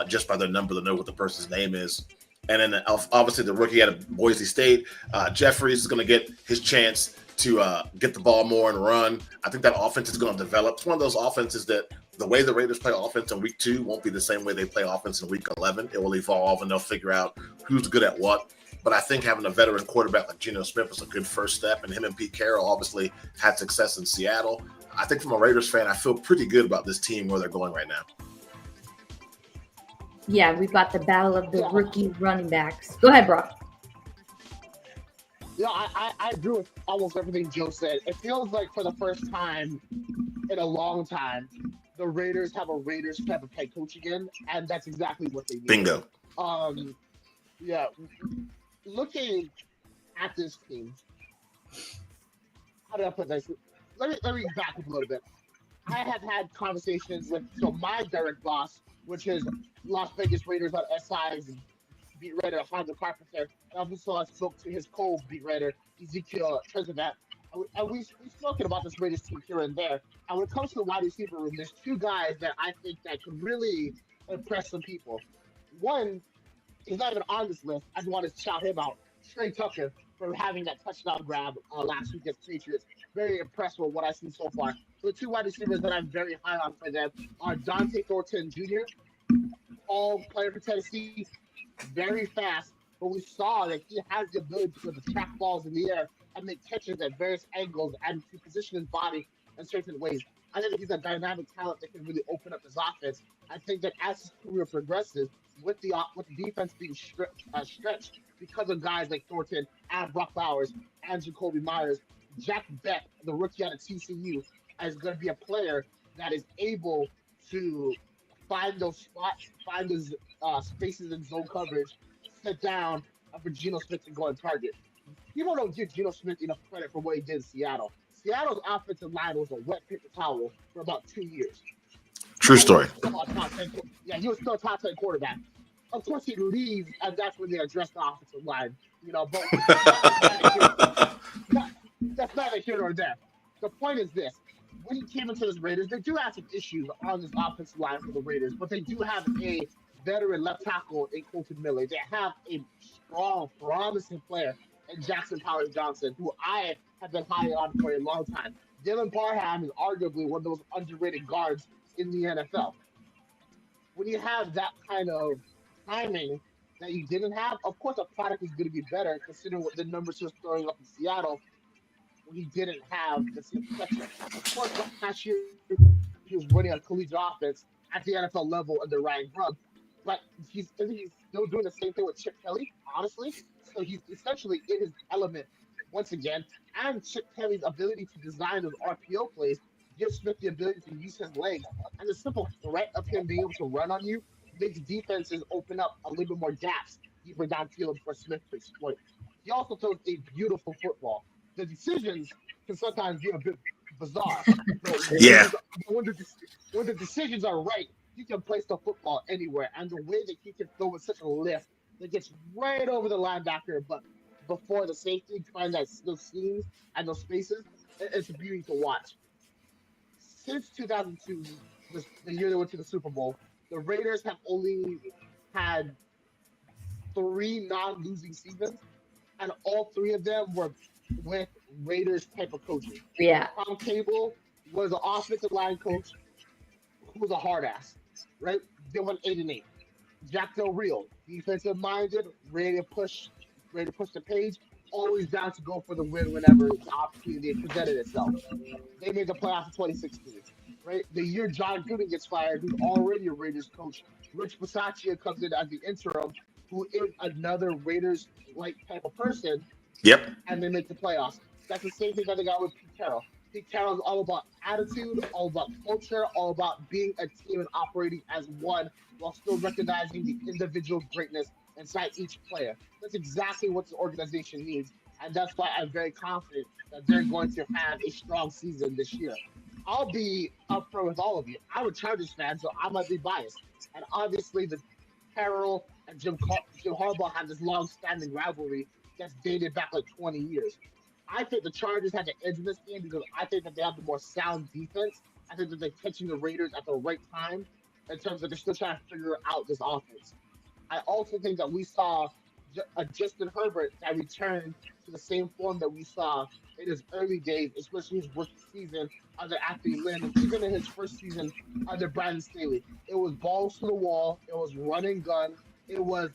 just by their number to know what the person's name is. And then obviously the rookie out of Boise State, Jeffries is going to get his chance to get the ball more and run. I think that offense is going to develop. It's one of those offenses that the way the Raiders play offense in week 2 won't be the same way they play offense in week 11. It will evolve, and they'll figure out who's good at what. But I think having a veteran quarterback like Geno Smith is a good first step, and him and Pete Carroll obviously had success in Seattle. I think from a Raiders fan, I feel pretty good about this team where they're going right now. Yeah, we've got the battle of the rookie running backs. Go ahead, Brock. Yeah, I agree with almost everything Joe said. It feels like for the first time in a long time, the Raiders have a Raiders type of head coach again, and that's exactly what they need. Bingo. Yeah. Looking at this team, how do I put this? Let me back up a little bit. I have had conversations with my direct boss, which is Las Vegas Raiders on SI's beat writer Hanzo Carpenter. And also I spoke to his co-beat writer Ezekiel Trezevat. And we've spoken about this Raiders team here and there. And when it comes to the wide receiver room, there's two guys that I think that could really impress some people. One, he's not even on this list. I just want to shout him out. Trey Tucker for having that touchdown grab last week against Patriots. Very impressed with what I've seen so far. So the two wide receivers that I'm very high on for them are Dante Thornton Jr., all player for Tennessee, very fast, but we saw that he has the ability to track balls in the air and make catches at various angles and to position his body in certain ways. I think he's a dynamic talent that can really open up his offense. I think that as his career progresses, with the defense being stretched because of guys like Thornton and Brock Bowers and Jacoby Myers, Jack Beck, the rookie out of TCU, is going to be a player that is able to find those spots, find those spaces in zone coverage, sit down for Geno Smith to go and target. People don't give Geno Smith enough credit for what he did in Seattle. Seattle's offensive line was a wet paper towel for about 2 years. True story. Yeah, he was still a top 10 quarterback. Of course, he leaves, and that's when they address the offensive line. But that's neither here nor there. The point is this. When he came into the Raiders, they do have some issues on this offensive line for the Raiders, but they do have a veteran left tackle in Colton Miller. They have a strong, promising player in Jackson Powers-Johnson, who I have been high on for a long time. Dylan Parham is arguably one of those underrated guards in the NFL. When you have that kind of timing that you didn't have, of course, the product is going to be better considering what the numbers he was throwing up in Seattle when he didn't have the same protection. Of course, last year he was running a collegiate offense at the NFL level under Ryan Grubb, but he's still doing the same thing with Chip Kelly, honestly. So he's essentially in his element once again, and Chip Kelly's ability to design those RPO plays give Smith the ability to use his legs, and the simple threat of him being able to run on you makes defenses open up a little bit more gaps deeper downfield for Smith to exploit. He also throws a beautiful football. The decisions can sometimes be a bit bizarre, but Yeah. when the decisions are right, he can place the football anywhere, and the way that he can throw with such a lift that gets right over the linebacker, but before the safety, find those seams and those spaces, it's a beauty to watch. Since 2002, the year they went to the Super Bowl, the Raiders have only had three non-losing seasons, and all three of them were with Raiders type of coaches. Yeah. Tom Cable was an offensive line coach who was a hard ass, right? They went 8-8. Jack Del Rio, defensive minded, ready to push the page, always down to go for the win whenever the opportunity presented itself. They made the playoffs in 2016, right? The year John Gruden gets fired, who's already a Raiders coach, Rich Bisaccia comes in as the interim, who is another Raiders-like type of person, Yep. and they make the playoffs. That's the same thing that they got with Pete Carroll. Pete Carroll is all about attitude, all about culture, all about being a team and operating as one while still recognizing the individual greatness inside each player. That's exactly what the organization needs. And that's why I'm very confident that they're going to have a strong season this year. I'll be upfront with all of you. I'm a Chargers fan, so I might be biased. And obviously, the Carroll and Jim Harbaugh have this long-standing rivalry that's dated back like 20 years. I think the Chargers had the edge in this game because I think that they have the more sound defense. I think that they're catching the Raiders at the right time in terms of they're still trying to figure out this offense. I also think that we saw a Justin Herbert that returned to the same form that we saw in his early days, especially his rookie season under Anthony Lynn, and even in his first season under Brandon Staley. It was balls to the wall. It was run and gun. It was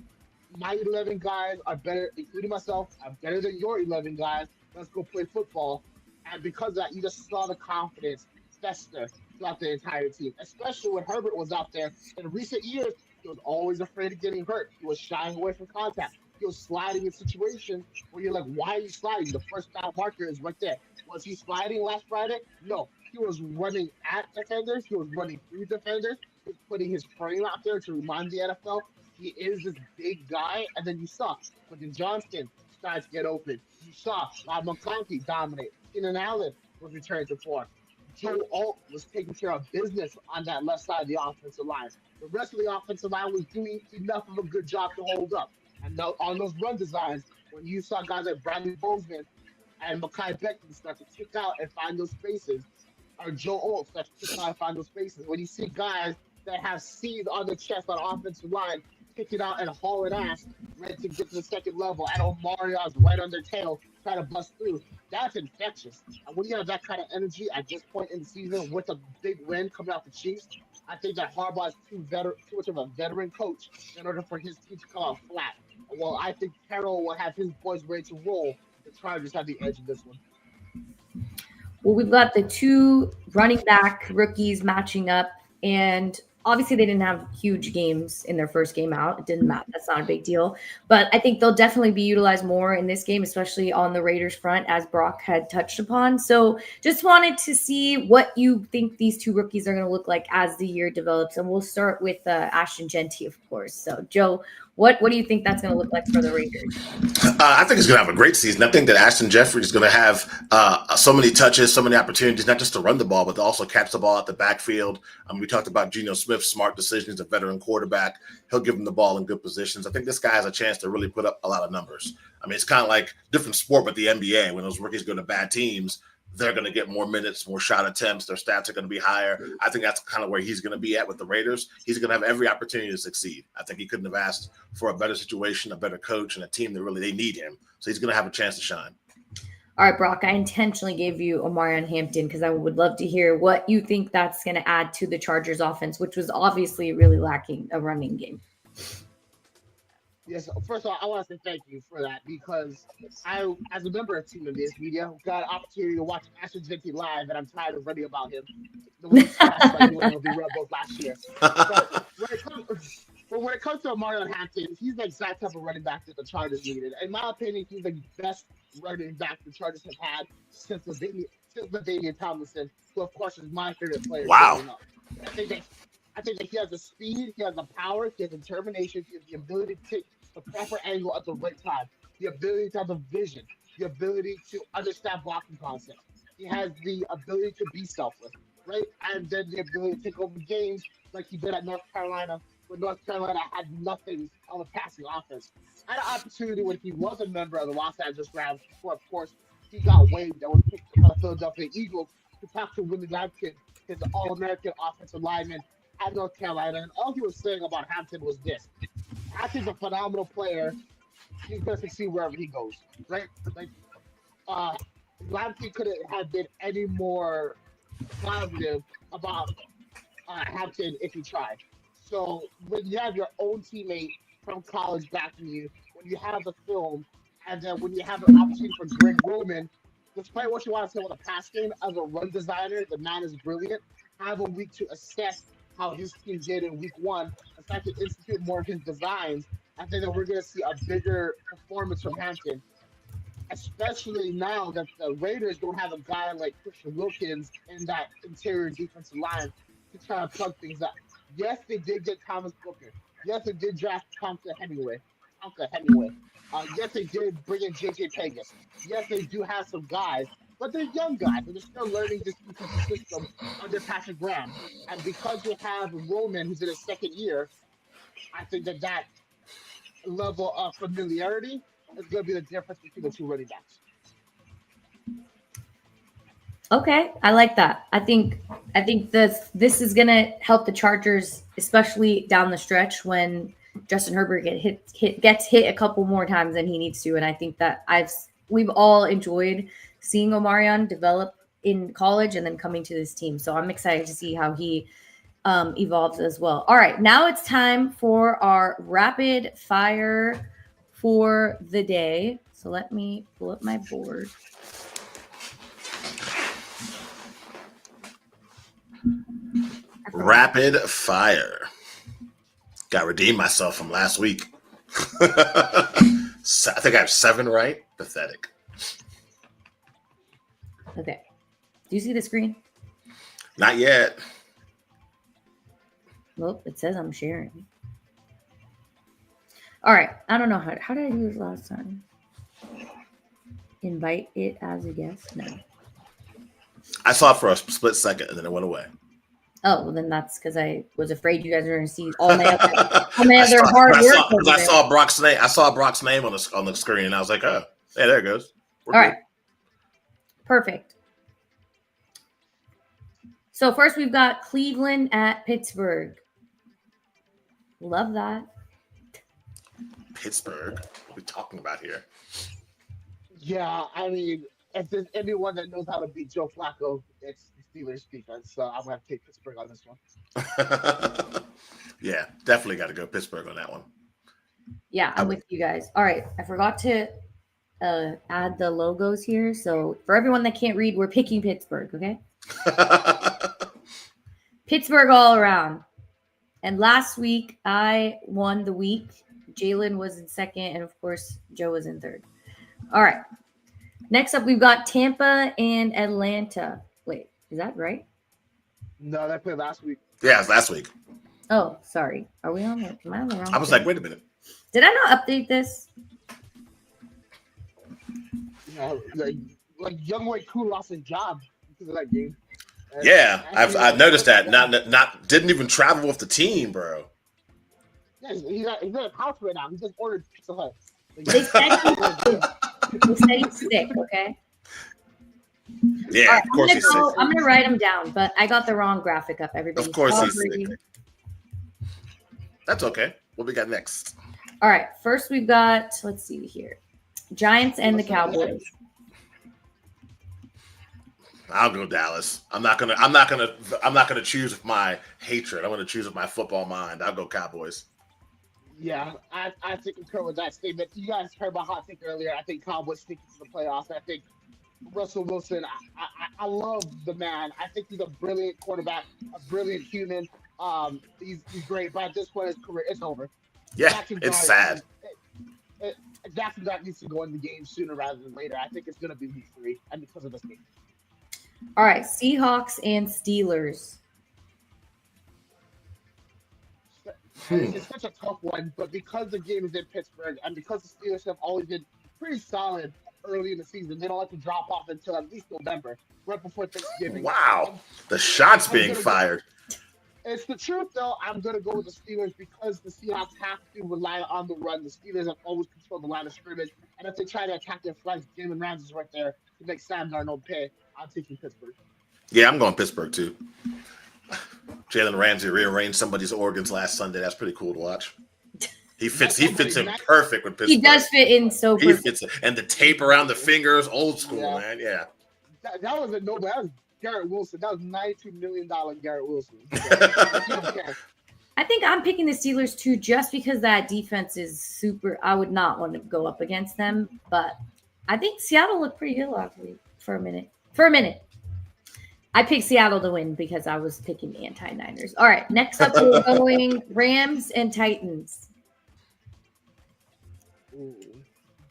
my 11 guys are better, including myself, are better than your 11 guys. Let's go play football. And because of that, you just saw the confidence fester throughout the entire team, especially when Herbert was out there. In recent years, he was always afraid of getting hurt. He was shying away from contact. He was sliding in situations where you're like, why are you sliding? The first down marker is right there. Was he sliding last Friday? No. He was running at defenders. He was running through defenders. He was putting his frame out there to remind the NFL he is this big guy. And then you saw Quentin Johnston starts to get open. You saw Rob McConkey dominate. Keenan Allen was returning to form. Joe Alt was taking care of business on that left side of the offensive line. The rest of the offensive line was doing enough of a good job to hold up. And on those run designs, when you saw guys like Bradley Bozeman and Mekhi Becton start to kick out and find those spaces, or Joe Alt start to kick out and find those spaces, when you see guys that have C's on the chest on offensive line, kick it out and haul an ass, ready to get to the second level, and Omarion's right on their tail, trying to bust through. That's infectious. And when you have that kind of energy at this point in the season with a big win coming out the Chiefs, I think that Harbaugh is too much of a veteran coach in order for his team to come out flat. Well, I think Carroll will have his boys ready to roll. The Chargers have the edge in this one. Well, we've got the two running back rookies matching up, and obviously they didn't have huge games in their first game out. It didn't matter. That's not a big deal. But I think they'll definitely be utilized more in this game, especially on the Raiders front, as Brock had touched upon. So just wanted to see what you think these two rookies are going to look like as the year develops. And we'll start with Ashton Genty, of course. So, Joe, what do you think that's going to look like for the Raiders? I think he's going to have a great season. I think that Ashton Jeffrey is going to have so many touches, so many opportunities, not just to run the ball, but to also catch the ball at the backfield. We talked about Geno Smith's smart decisions, a veteran quarterback. He'll give him the ball in good positions. I think this guy has a chance to really put up a lot of numbers. I mean, it's kind of like different sport with the NBA. When those rookies go to bad teams, they're going to get more minutes, more shot attempts. Their stats are going to be higher. I think that's kind of where he's going to be at with the Raiders. He's going to have every opportunity to succeed. I think he couldn't have asked for a better situation, a better coach, and a team that really they need him. So he's going to have a chance to shine. All right, Brock, I intentionally gave you Omarion Hampton because I would love to hear what you think that's going to add to the Chargers offense, which was obviously really lacking a running game. Yes, first of all, I want to say thank you for that because I, as a member of TeamNBSMedia, got an opportunity to watch Ashton Genty live, and I'm tired of reading about him. The way he smashed like doing the Rebels last year. But when it comes to Omarion Hampton, he's the exact type of running back that the Chargers needed. In my opinion, he's the best running back the Chargers have had since the Damian Tomlinson, who of course is my favorite player Wow. growing up. I think that he has the speed, he has the power, he has the determination, he has the ability to take the proper angle at the right time, the ability to have the vision, the ability to understand blocking concepts. He has the ability to be selfless, right? And then the ability to take over games like he did at North Carolina, when North Carolina had nothing on the passing offense. Had an opportunity when he was a member of the Los Angeles Rams before, of course, he got waived and was picked up by the Philadelphia Eagles to talk to Willie Lampkin, his All-American offensive lineman at North Carolina. And all he was saying about Hampton was this: Hampton's a phenomenal player. He's going to succeed wherever he goes, right? Like, uh, Lampkin couldn't have been any more positive about Hampton if he tried. So when you have your own teammate from college backing you, when you have the film, and then when you have an opportunity for Greg Roman, despite what you want to say about the pass game, as a run designer, the man is brilliant. Have a week to assess how his team did in week one, and start to institute more of his designs. I think that we're going to see a bigger performance from Hampton, especially now that the Raiders don't have a guy like Christian Wilkins in that interior defensive line to try to plug things up. Yes, they did get Thomas Booker. Yes, they did draft Tonka Hemingway. Yes, they did bring in J.J. Pegas. Yes, they do have some guys, but they're young guys, and they're still learning this defensive system under Patrick Graham. And because you have Roman, who's in his second year, I think that level of familiarity is going to be the difference between the two running backs. Okay, I like that. I think this is gonna help the Chargers, especially down the stretch when Justin Herbert gets hit a couple more times than he needs to. And I think that we've all enjoyed seeing Omarion develop in college and then coming to this team. So I'm excited to see how he evolves as well. All right, now it's time for our rapid fire for the day. So let me pull up my board. Rapid fire. Got to redeem myself from last week. I think I have 7 right. Pathetic. Okay. Do you see the screen? Not yet. Well, it says I'm sharing. All right. I don't know how did I do this last time? Invite it as a guest? No. I saw it for a split second and then it went away. Oh, well, then that's because I was afraid you guys were going to see all my other hard work. I saw Brock's name. I saw Brock's name on the screen, and I was like, "Oh, hey, there it goes." All right, perfect. So first, we've got Cleveland at Pittsburgh. Love that. Pittsburgh. What are we talking about here? Yeah, I mean, if there's anyone that knows how to beat Joe Flacco, it's the Steelers defense. So I'm going to take Pittsburgh on this one. Yeah, definitely got to go Pittsburgh on that one. Yeah, I'm with you guys. All right, I forgot to add the logos here. So for everyone that can't read, we're picking Pittsburgh, okay? Pittsburgh all around. And last week, I won the week. Jalen was in second, and of course, Joe was in third. All right. Next up, we've got Tampa and Atlanta. Wait, is that right? No, they played last week. Yeah, it's last week. Oh, sorry. Are we on the? Am I on the wrong? I was thing? like, wait a minute. Did I not update this? Yeah, like young White Cool lost his job because of that game. And Yeah, I've noticed that. Not didn't even travel with the team, bro. Yeah, he's at his house right now. He just ordered Pizza Hut. They said he's sick, okay? Yeah, right, of course he's sick. I'm going to write him down, but I got the wrong graphic up, everybody. Of course he's sick. That's okay. What we got next? All right, first we've got, let's see here, Giants and the Cowboys. I'll go Dallas. I'm not gonna choose with my hatred. I'm gonna choose with my football mind. I'll go Cowboys. Yeah, I think concur with that statement. You guys heard my hot take earlier. I think Cowboys sneak into the playoffs. I think Russell Wilson, I love the man. I think he's a brilliant quarterback, a brilliant human. He's great, but at this point, his career is over. Yeah, it's sad. Jackson Dart needs to go in the game sooner rather than later. I think it's going to be week 3, and because of this game. All right, Seahawks and Steelers. It's such a tough one, but because the game is in Pittsburgh and because the Steelers have always been pretty solid early in the season, they don't like to drop off until at least November, right before Thanksgiving. Wow, the shots being fired. It's the truth, though. I'm going to go with the Steelers because the Seahawks have to rely on the run. The Steelers have always controlled the line of scrimmage, and if they try to attack their flanks, Jalen Ramsey's right there to make Sam Darnold pay. I'm taking Pittsburgh. Yeah, I'm going Pittsburgh too. Jalen Ramsey rearranged somebody's organs last Sunday. That's pretty cool to watch. He fits in perfect with Pittsburgh. He does fit in so perfect. He fits in. And the tape around the fingers, old school, man. Yeah. That wasn't nobody. That was Garrett Wilson. That was $92 million Garrett Wilson. I think I'm picking the Steelers too, just because that defense is super. I would not want to go up against them, but I think Seattle looked pretty good last week for a minute. I picked Seattle to win because I was picking the anti-Niners. All right, next up we're going Rams and Titans.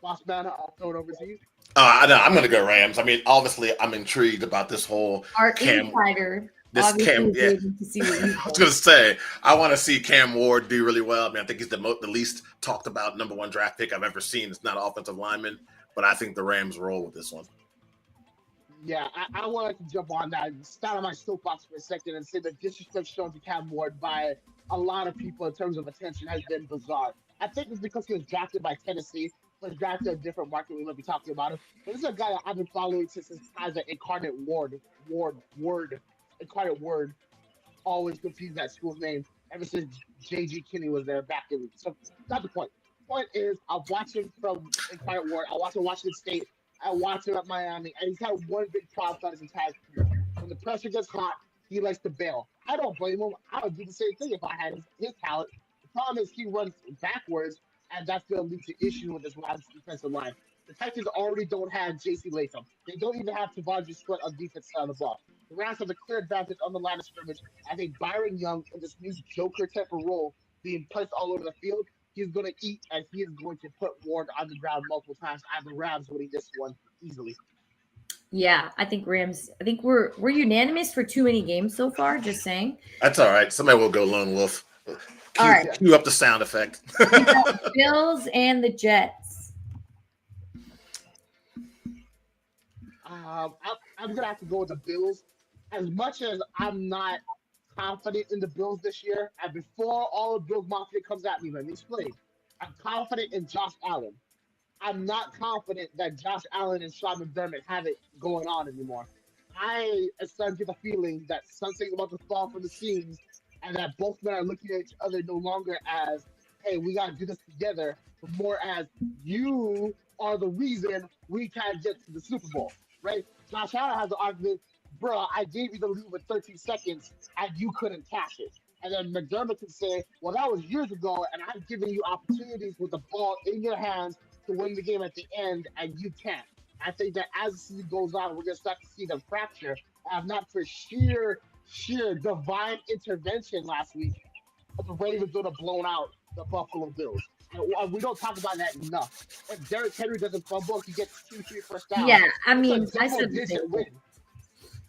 Boss man, I'll throw it over to you. I know. I'm going to go Rams. I mean, obviously, I'm intrigued about this whole Our insider. Yeah. I was going to say, I want to see Cam Ward do really well. I mean, I think he's the least talked about number one draft pick I've ever seen. It's not an offensive lineman, but I think the Rams roll with this one. Yeah, I wanted to jump on that, stand on my soapbox for a second and say the disrespect shown to Cam Ward by a lot of people in terms of attention has been bizarre. I think it's because he was drafted by Tennessee, was drafted in a different market. We might be talking about him. But this is a guy that I've been following since his time at Incarnate Word. Incarnate Word. Always confused that school's name ever since J.G. Kinney was there back in. So that's the point. The point is, I watched him from Incarnate Word. I watched him Washington State. I watched him at Miami, and he's had one big problem throughout his entire career. When the pressure gets hot, he likes to bail. I don't blame him. I would do the same thing if I had his talent. The problem is he runs backwards, and that's going to lead to issues with this Rams defensive line. The Titans already don't have J.C. Latham. They don't even have Tavondre Sweat on defense side of the ball. The Rams have a clear advantage on the line of scrimmage. I think Byron Young in this new Joker type of role being placed all over the field, he's going to eat, and he is going to put Ward on the ground multiple times. I have the Rams winning this one easily. Yeah, I think Rams. I think we're unanimous for too many games so far. Just saying. That's all right. Somebody will go lone wolf. All right. Cue up the sound effect. Bills and the Jets. I'm going to have to go with the Bills. As much as I'm not confident in the Bills this year, and before all of Bills Mafia comes at me, let me explain. I'm confident in Josh Allen. I'm not confident that Josh Allen and Sean McDermott have it going on anymore. I am starting to get the feeling that something's about to fall from the seams, and that both men are looking at each other no longer as, hey, we got to do this together, but more as, you are the reason we can't get to the Super Bowl, right? Josh Allen has the argument, bro, I gave you the lead with 13 seconds, and you couldn't cash it. And then McDermott can say, well, that was years ago, and I'm giving you opportunities with the ball in your hands to win the game at the end, and you can't. I think that as the season goes on, we're going to start to see them fracture. And not for sheer divine intervention last week, but the Ravens would have blown out the Buffalo Bills. And we don't talk about that enough. If Derrick Henry doesn't fumble, he gets 2-3 first downs. Yeah, I mean, I said the same thing.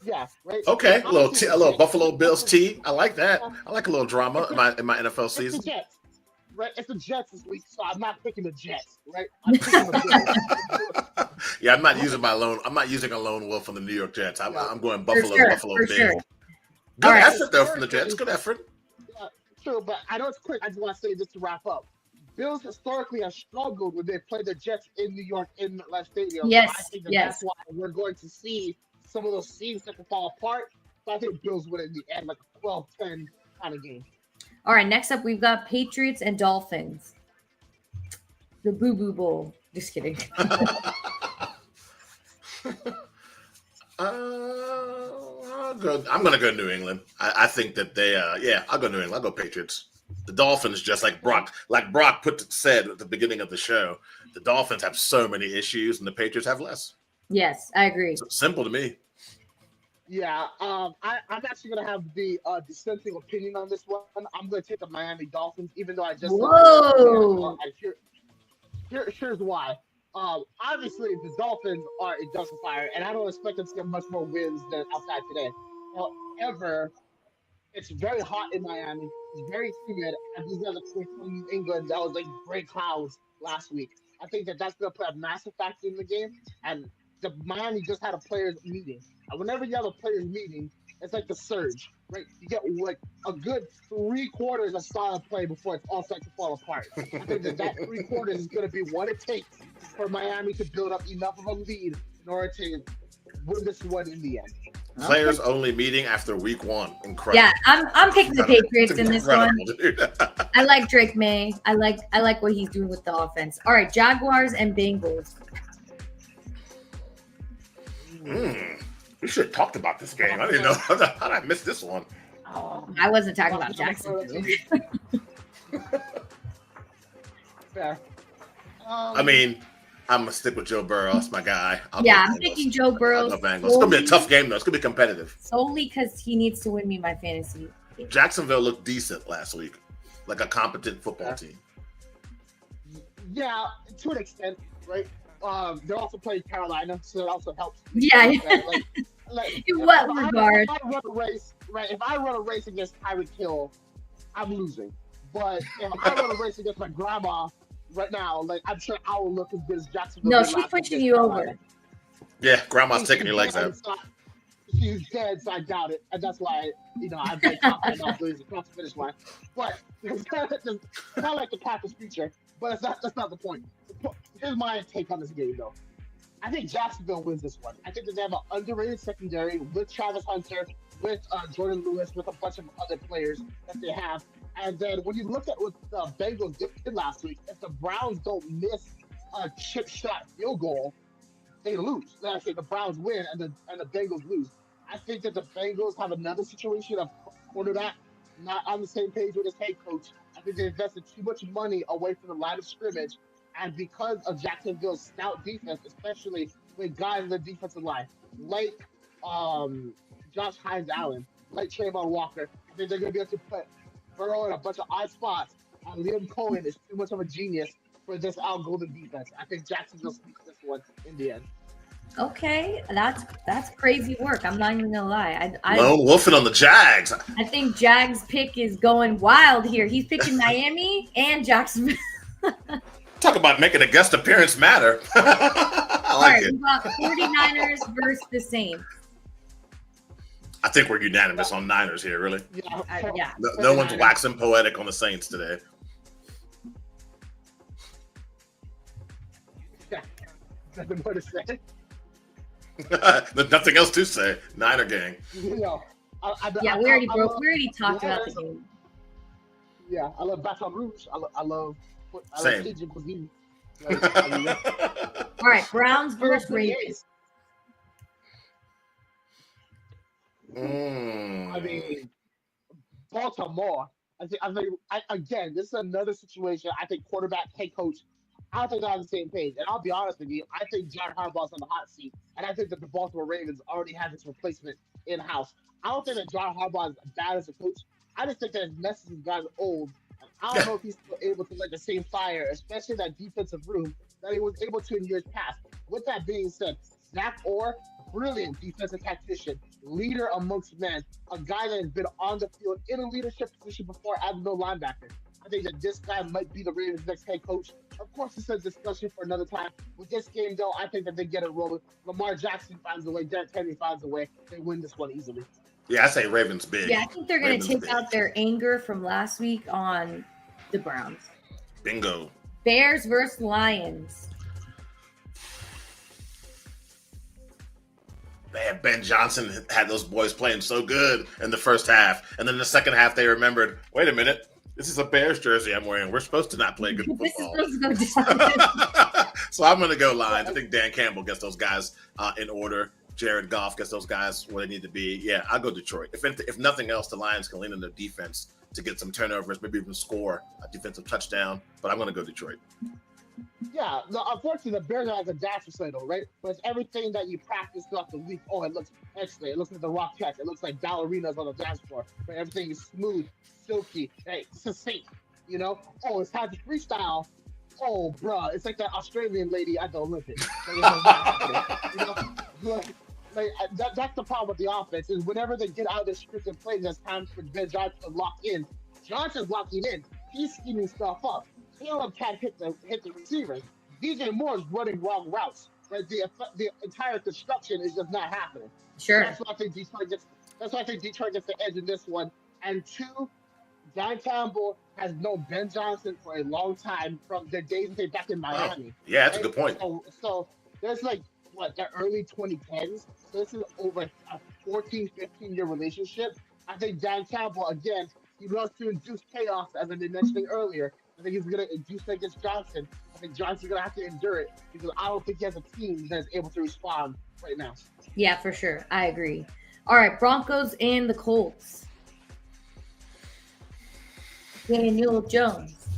Yeah, right. Okay, a little Buffalo Bills tea. I like that. I like a little drama in my NFL season. It's the Jets, right? It's the Jets this week, so I'm not picking the Jets, right? I'm picking the Bills. Yeah, I'm not using a lone wolf from the New York Jets. I'm going Buffalo Bills. Sure. Good effort though from the Jets. Good effort. Yeah, true, but I know it's quick. I just want to say this to wrap up. Bills historically have struggled when they play the Jets in New York in MetLife Stadium. Yes, so I think yes. That's why we're going to see some of those scenes that can fall apart. But I think Bills win in the end, like a 12-10 kind of game. All right, next up, we've got Patriots and Dolphins. The Boo Boo Bowl. Just kidding. I'm going to go New England. I think that they, I'll go New England. I'll go Patriots. The Dolphins, just like Brock said at the beginning of the show, the Dolphins have so many issues and the Patriots have less. Yes, I agree. It's simple to me. Yeah, I'm actually going to have the dissenting opinion on this one. I'm going to take the Miami Dolphins, even though I just... Whoa! Here's why. Obviously, the Dolphins are a dumpster fire, and I don't expect them to get much more wins than outside today. However, it's very hot in Miami. It's very humid, and these guys are coming from New England. That was like gray clouds last week. I think that that's going to play a massive factor in the game. And the Miami just had a players meeting, and whenever you have a players meeting, it's like the surge, right? You get like a good 3 quarters of solid play before it's all set to fall apart. I think that 3 quarters is going to be what it takes for Miami to build up enough of a lead in order to win this one in the end. Players only meeting after week 1. Incredible. Yeah, I'm picking the Patriots in this one. Dude. I like Drake May. I like what he's doing with the offense. All right, Jaguars and Bengals. We should have talked about this game. I didn't know. How did I miss this one? Oh, I wasn't talking about Jacksonville. Fair. I mean, I'm gonna stick with Joe Burrow. That's my guy. I'm picking Joe Burrow. It's gonna be a tough game though. It's gonna be competitive. Solely because he needs to win me my fantasy. Jacksonville looked decent last week, like a competent football team. Yeah, to an extent, right? They're also playing Carolina, so it also helps. Yeah. In what regard? If I run a race, right? If I run a race against Tyreek Hill, I'm losing. But if I run a race against my grandma right now, like I'm sure I will look as good as Jacksonville. No, she's pushing you over. Yeah, grandma's taking your legs out. She's dead, so I doubt it, and that's why I'm very confident I'll lose across the finish line. But it's kind of like the Packers' future, but it's not. That's not the point. Here's my take on this game, though. I think Jacksonville wins this one. I think that they have an underrated secondary with Travis Hunter, with Jordan Lewis, with a bunch of other players that they have. And then when you look at what the Bengals did last week, if the Browns don't miss a chip shot field goal, they lose. Actually, the Browns win and the Bengals lose. I think that the Bengals have another situation of quarterback not on the same page with his head coach. I think they invested too much money away from the line of scrimmage. And because of Jacksonville's stout defense, especially with guys in the defensive line, like Josh Hines-Allen, like Trayvon Walker, I think they're going to be able to put Burrow in a bunch of odd spots. And Liam Cohen is too much of a genius for this Al Golden defense. I think Jacksonville sneaks this one in the end. Okay, that's crazy work. I'm not even gonna lie. Lone wolfing on the Jags. I think Jags' pick is going wild here. He's picking Miami and Jacksonville. Talk about making a guest appearance matter. I like it. We got 49ers versus the Saints. I think we're unanimous on Niners here, really. Yeah. No one's waxing poetic on the Saints today. Yeah. Nothing more to say. There's nothing else to say. Niner gang. We already talked about the game. Yeah, I love Baton Rouge. I love Cajun cuisine. All right, Browns versus Ravens. I mean, Baltimore. I think again, this is another situation. I think quarterback, head coach, I don't think they're on the same page. And I'll be honest with you, I think John Harbaugh's on the hot seat. And I think that the Baltimore Ravens already have his replacement in-house. I don't think that John Harbaugh is bad as a coach. I just think that his message has gotten old. And I don't know if he's still able to light the same fire, especially that defensive room, that he was able to in years past. With that being said, Zach Orr, brilliant defensive tactician, leader amongst men, a guy that has been on the field in a leadership position before as no linebacker. I think that this guy might be the Ravens' next head coach. Of course, it's a discussion for another time. With this game, though, I think that they get it rolling. Lamar Jackson finds a way. Derrick Henry finds a way. They win this one easily. Yeah, I say Ravens big. Yeah, I think they're going to take out their anger from last week on the Browns. Bingo. Bears versus Lions. Man, Ben Johnson had those boys playing so good in the first half. And then the second half, they remembered, wait a minute, this is a Bears jersey I'm wearing. We're supposed to not play good football. This is supposed to go down. So I'm going to go Lions. I think Dan Campbell gets those guys in order. Jared Goff gets those guys where they need to be. Yeah, I'll go Detroit. If nothing else, the Lions can lean on their defense to get some turnovers, maybe even score a defensive touchdown. But I'm going to go Detroit. Yeah, unfortunately, the Bears are like a dash recital, right? But it's everything that you practice throughout the week. Oh, it looks excellent. It looks like the Rockettes. It looks like ballerinas on the dance floor. But everything is smooth, silky, hey, succinct. You know? Oh, it's time to freestyle. oh, bro, it's like that Australian lady at the Olympics. That's the problem with the offense is whenever they get out of their scripted plays, it's time for Ben Johnson to lock in. Johnson's locking in. He's scheming stuff up. Caleb can't hit the receivers. DJ Moore's running wrong routes. Right? The entire construction is just not happening. Sure. That's why I think Detroit gets the edge in this one. And two, John Campbell has known Ben Johnson for a long time from their days back in Miami. Yeah, that's a good point. So there's the early 2010s. So this is over a 14, 15-year relationship. I think Dan Campbell, again, he loves to induce chaos, as I been mentioning earlier. I think he's going to induce it against Johnson. I think Johnson's going to have to endure it because I don't think he has a team that's able to respond right now. Yeah, for sure. I agree. All right, Broncos and the Colts. Daniel Jones.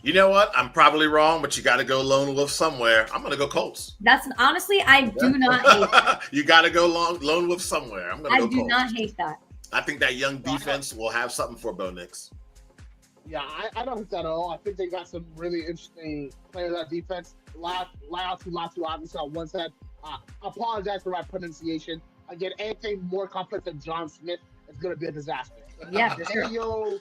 You know what? I'm probably wrong, but you got to go lone wolf somewhere. I'm going to go Colts. That's honestly, I do not hate that. You got to go lone wolf somewhere. I'm going to go Colts. I do not hate that. I think that young defense will have something for Bo Nix. Yeah, I don't think that at all. I think they got some really interesting players on defense. Latu, obviously on one side. I apologize for my pronunciation. Again, anything more complex than John Smith is going to be a disaster. Yeah, for sure. You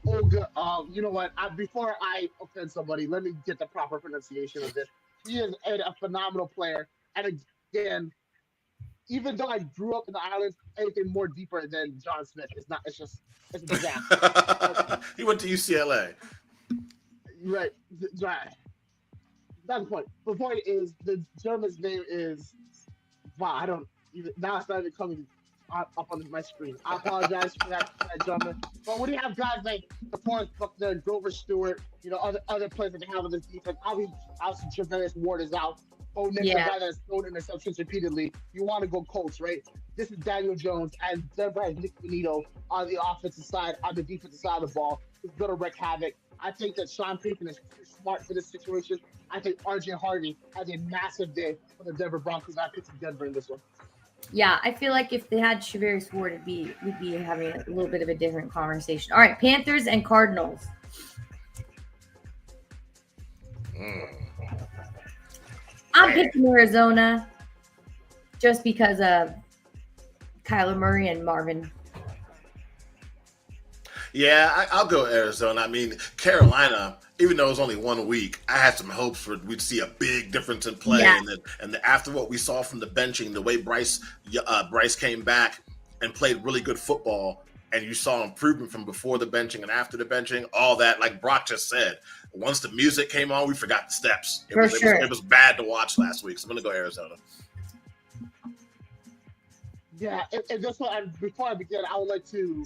know what? Before I offend somebody, let me get the proper pronunciation of this. He is a phenomenal player. And again, even though I grew up in the islands, anything more deeper than John Smith is not. It's a disaster. He went to UCLA. Right. That's the point. The point is the German's name is. Wow, I don't even. Now it's not even coming up on my screen. I apologize for that German. But when you have guys like DeForest Buckner, Grover Stewart, other players that they have on this defense, obviously Treverius Ward is out. Oh, Nick, the guy that's thrown interceptions repeatedly. You want to go Colts, right? This is Daniel Jones, and Denver has Nick Benito on the offensive side, on the defensive side of the ball. He's going to wreak havoc. I think that Sean Payton is smart for this situation. I think RJ Harvey has a massive day for the Denver Broncos. I picked Denver in this one. Yeah, I feel like if they had Treverius Ward, we'd be having a little bit of a different conversation. All right, Panthers and Cardinals. I'm picking Arizona just because of Kyler Murray and Marvin. Yeah, I'll go Arizona. I mean, Carolina, even though it was only 1 week, I had some hopes for we'd see a big difference in play. Yeah. And after what we saw from the benching, the way Bryce came back and played really good football, and you saw improvement from before the benching and after the benching, all that, like Brock just said, once the music came on, we forgot the steps. It was bad to watch last week, so I'm going to go Arizona. Yeah, and this one, before I begin, I would like to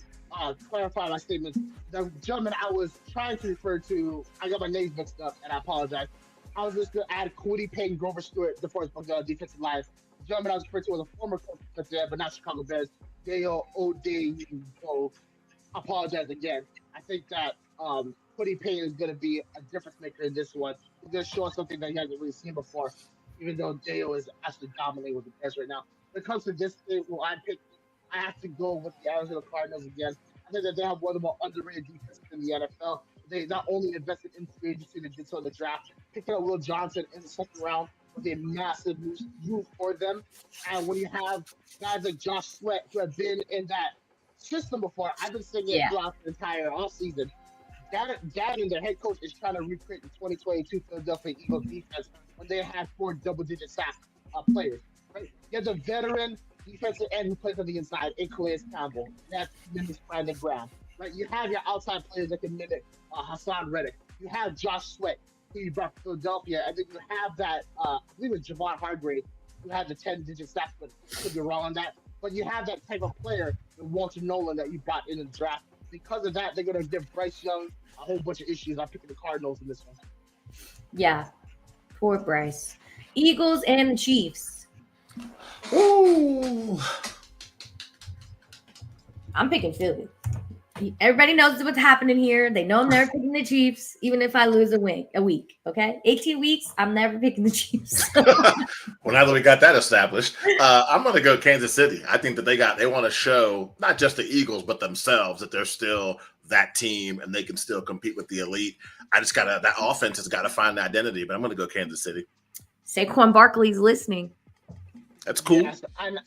clarify my statement. The gentleman I was trying to refer to, I got my names mixed up, and I apologize. I was just going to add Quiddy Payne, Grover Stewart, DeForest Buckner, defensive line. The gentleman I was referring to was a former coach, but not Chicago Bears, Dale O'Day. So, apologize again. I think that Quiddy Payne is going to be a difference maker in this one. He's going to show us something that he hasn't really seen before, even though Dale is actually dominating with the Bears right now. When it comes to this thing, I have to go with the Arizona Cardinals again. I think that they have one of the more underrated defenses in the NFL. They not only invested in free agency, they did so in the draft, picking up Will Johnson in the second round was a massive move for them. And when you have guys like Josh Sweat who have been in that system before, I've been saying it throughout the entire offseason. Gavin, their head coach, is trying to recreate the 2022 Philadelphia Eagles defense when they had 4 double-digit sack players. Right? You have the veteran defensive end who plays on the inside, in Calais Campbell. That's mimics Brandon Graham. Right? You have your outside players that can mimic Hassan Reddick. You have Josh Sweat, who you brought to Philadelphia, and then you have that, I believe it was Javon Hargrave, who had the 10-digit sacks, but I could be wrong on that. But you have that type of player, Walter Nolan, that you brought in the draft. Because of that, they're going to give Bryce Young a whole bunch of issues. I'm picking the Cardinals in this one. Yeah, poor Bryce. Eagles and the Chiefs. Ooh. I'm picking Philly. Everybody knows what's happening here. They know I'm never picking the Chiefs, even if I lose a week. Okay, 18 weeks, I'm never picking the Chiefs. Well, now that we got that established, I'm going to go Kansas City. I think that they want to show not just the Eagles but themselves that they're still that team and they can still compete with the elite. that offense has got to find an identity, but I'm going to go Kansas City. Saquon Barkley's listening. That's cool. Yes, and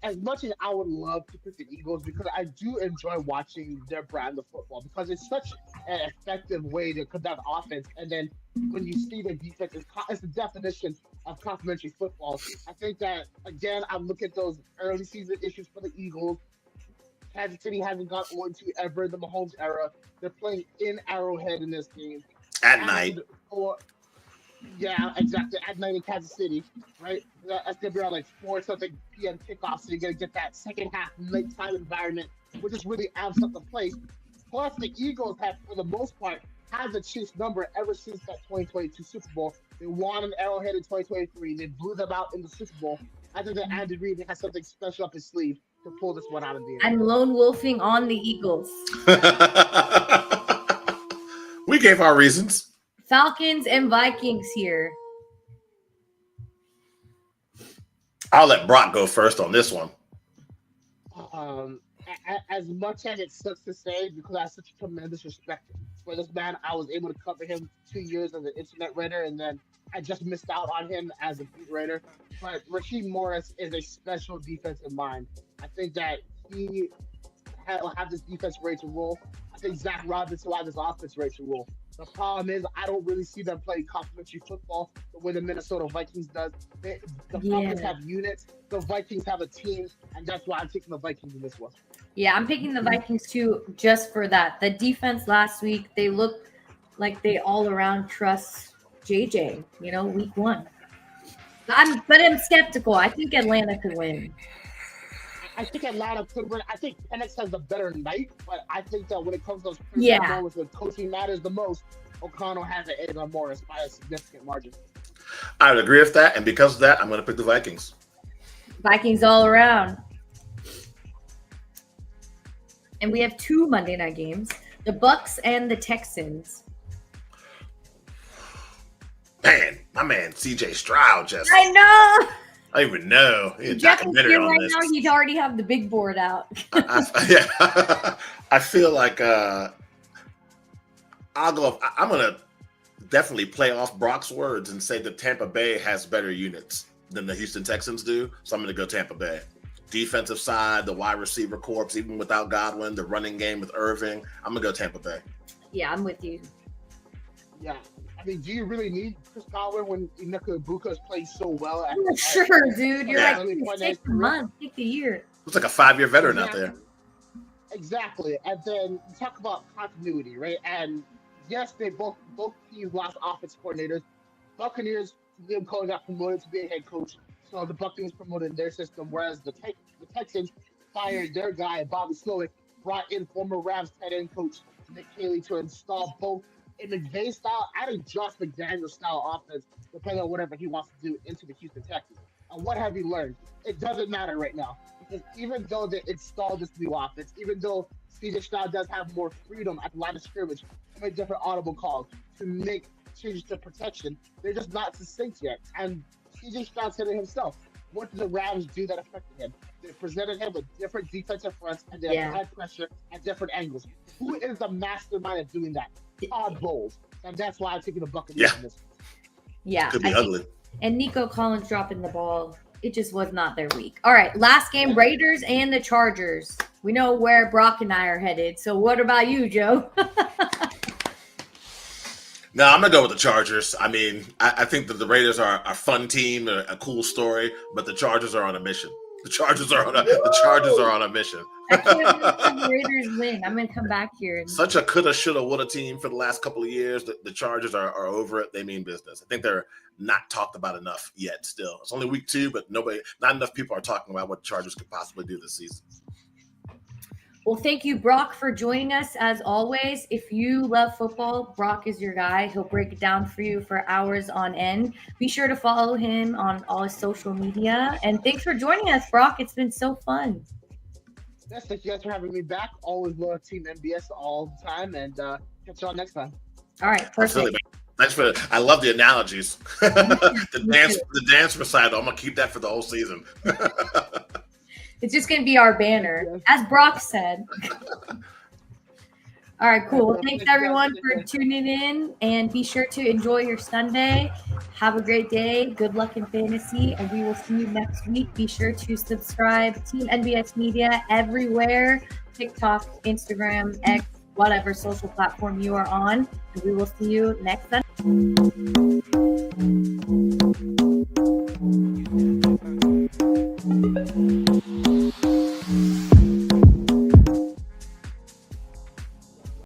as much as I would love to pick the Eagles, because I do enjoy watching their brand of football, because it's such an effective way to conduct offense. And then when you see the defense, it's the definition of complementary football. I think that, again, I look at those early season issues for the Eagles. Kansas City hasn't got 0-2 ever in the Mahomes era. They're playing in Arrowhead in this game. At night. Yeah, exactly. At night in Kansas City, right? That's gonna be around like 4-something p.m. kickoff, so you're gonna get that second half nighttime environment, which is really amps up the place. Plus, the Eagles have, for the most part, had the Chiefs number ever since that 2022 Super Bowl. They won an Arrowhead in 2023. They blew them out in the Super Bowl. I think that Andy Reid has something special up his sleeve to pull this one out of the end. I'm lone wolfing on the Eagles. We gave our reasons. Falcons and Vikings here. I'll let Brock go first on this one. As much as it sucks to say, because I have such tremendous respect for this man, I was able to cover him 2 years as an internet writer, and then I just missed out on him as a beat writer. But Rasheed Morris is a special defensive mind. I think that he will have this defense ready to roll. I think Zach Robinson will have this offense ready to roll. The problem is I don't really see them play complementary football the way the Minnesota Vikings does. The Falcons have units. The Vikings have a team, and that's why I'm taking the Vikings in this one. Yeah, I'm picking the Vikings too, just for that. The defense last week, they looked like they all around trust JJ, week 1. But I'm skeptical. I think Atlanta could win. I think Atlanta could win. I think Penix has a better night, but I think that when it comes to those moments when coaching matters the most, O'Connell has an edge on Morris by a significant margin. I would agree with that, and because of that, I'm going to pick the Vikings. Vikings all around. And we have 2 Monday night games: the Bucks and the Texans. Man, my man CJ Stroud just. I know. I don't even know. He had a documentary on this. Now he'd already have the big board out. I feel like I'm gonna definitely play off Brock's words and say that Tampa Bay has better units than the Houston Texans do. So I'm gonna go Tampa Bay. Defensive side, the wide receiver corps, even without Godwin, the running game with Irving. I'm gonna go Tampa Bay. Yeah, I'm with you. Yeah. I mean, do you really need Chris Godwin when Inuka Ibuka's playing so well? Sure, dude. You're take the month, take the year. Looks like a 5-year veteran out there. Exactly. And then you talk about continuity, right? And yes, they both teams lost offense coordinators. Buccaneers, Liam Cohen got promoted to be a head coach, so the Buccaneers promoted their system, whereas the Texans fired their guy, Bobby Slowick, brought in former Rams tight end coach Nick Haley to install both in McVay style and a Josh McDaniel style offense, depending on whatever he wants to do into the Houston Texans. And what have you learned? It doesn't matter right now, because even though they installed this new offense, even though CJ Stroud does have more freedom at the line of scrimmage to make different audible calls, to make changes to protection, they're just not succinct yet. And CJ Stroud said it himself. What did the Rams do that affected him? They presented him with different defensive fronts, and they applied pressure at different angles. Who is the mastermind of doing that? Todd Bowles. And that's why I'm taking the Buccaneers in this one. Yeah. Could be ugly. And Nico Collins dropping the ball. It just was not their week. All right, last game, Raiders and the Chargers. We know where Brock and I are headed. So what about you, Joe? No, I'm going to go with the Chargers. I mean, I think that the Raiders are a fun team, a cool story, but the Chargers are on a mission. The Chargers are on a mission. I can't believe the Raiders win. I'm going to come back here. Such a coulda, shoulda, woulda team for the last couple of years. The Chargers are over it. They mean business. I think they're not talked about enough yet still. It's only week 2, but not enough people are talking about what the Chargers could possibly do this season. Well, thank you, Brock, for joining us as always. If you love football, Brock is your guy. He'll break it down for you for hours on end. Be sure to follow him on all his social media. And thanks for joining us, Brock. It's been so fun. Yes, thank you guys for having me back. Always love Team NBS all the time, and catch y'all next time. All right, perfect. Thanks for I love the analogies. the dance recital. I'm gonna keep that for the whole season. It's just gonna be our banner, as Brock said. All right, cool. Well, Thank thanks you, everyone guys. for tuning in, and be sure to enjoy your Sunday. Have a great day. Good luck in fantasy, and we will see you next week. Be sure to subscribe Team NBS Media everywhere: TikTok, Instagram, X, whatever social platform you are on. And we will see you next Sunday.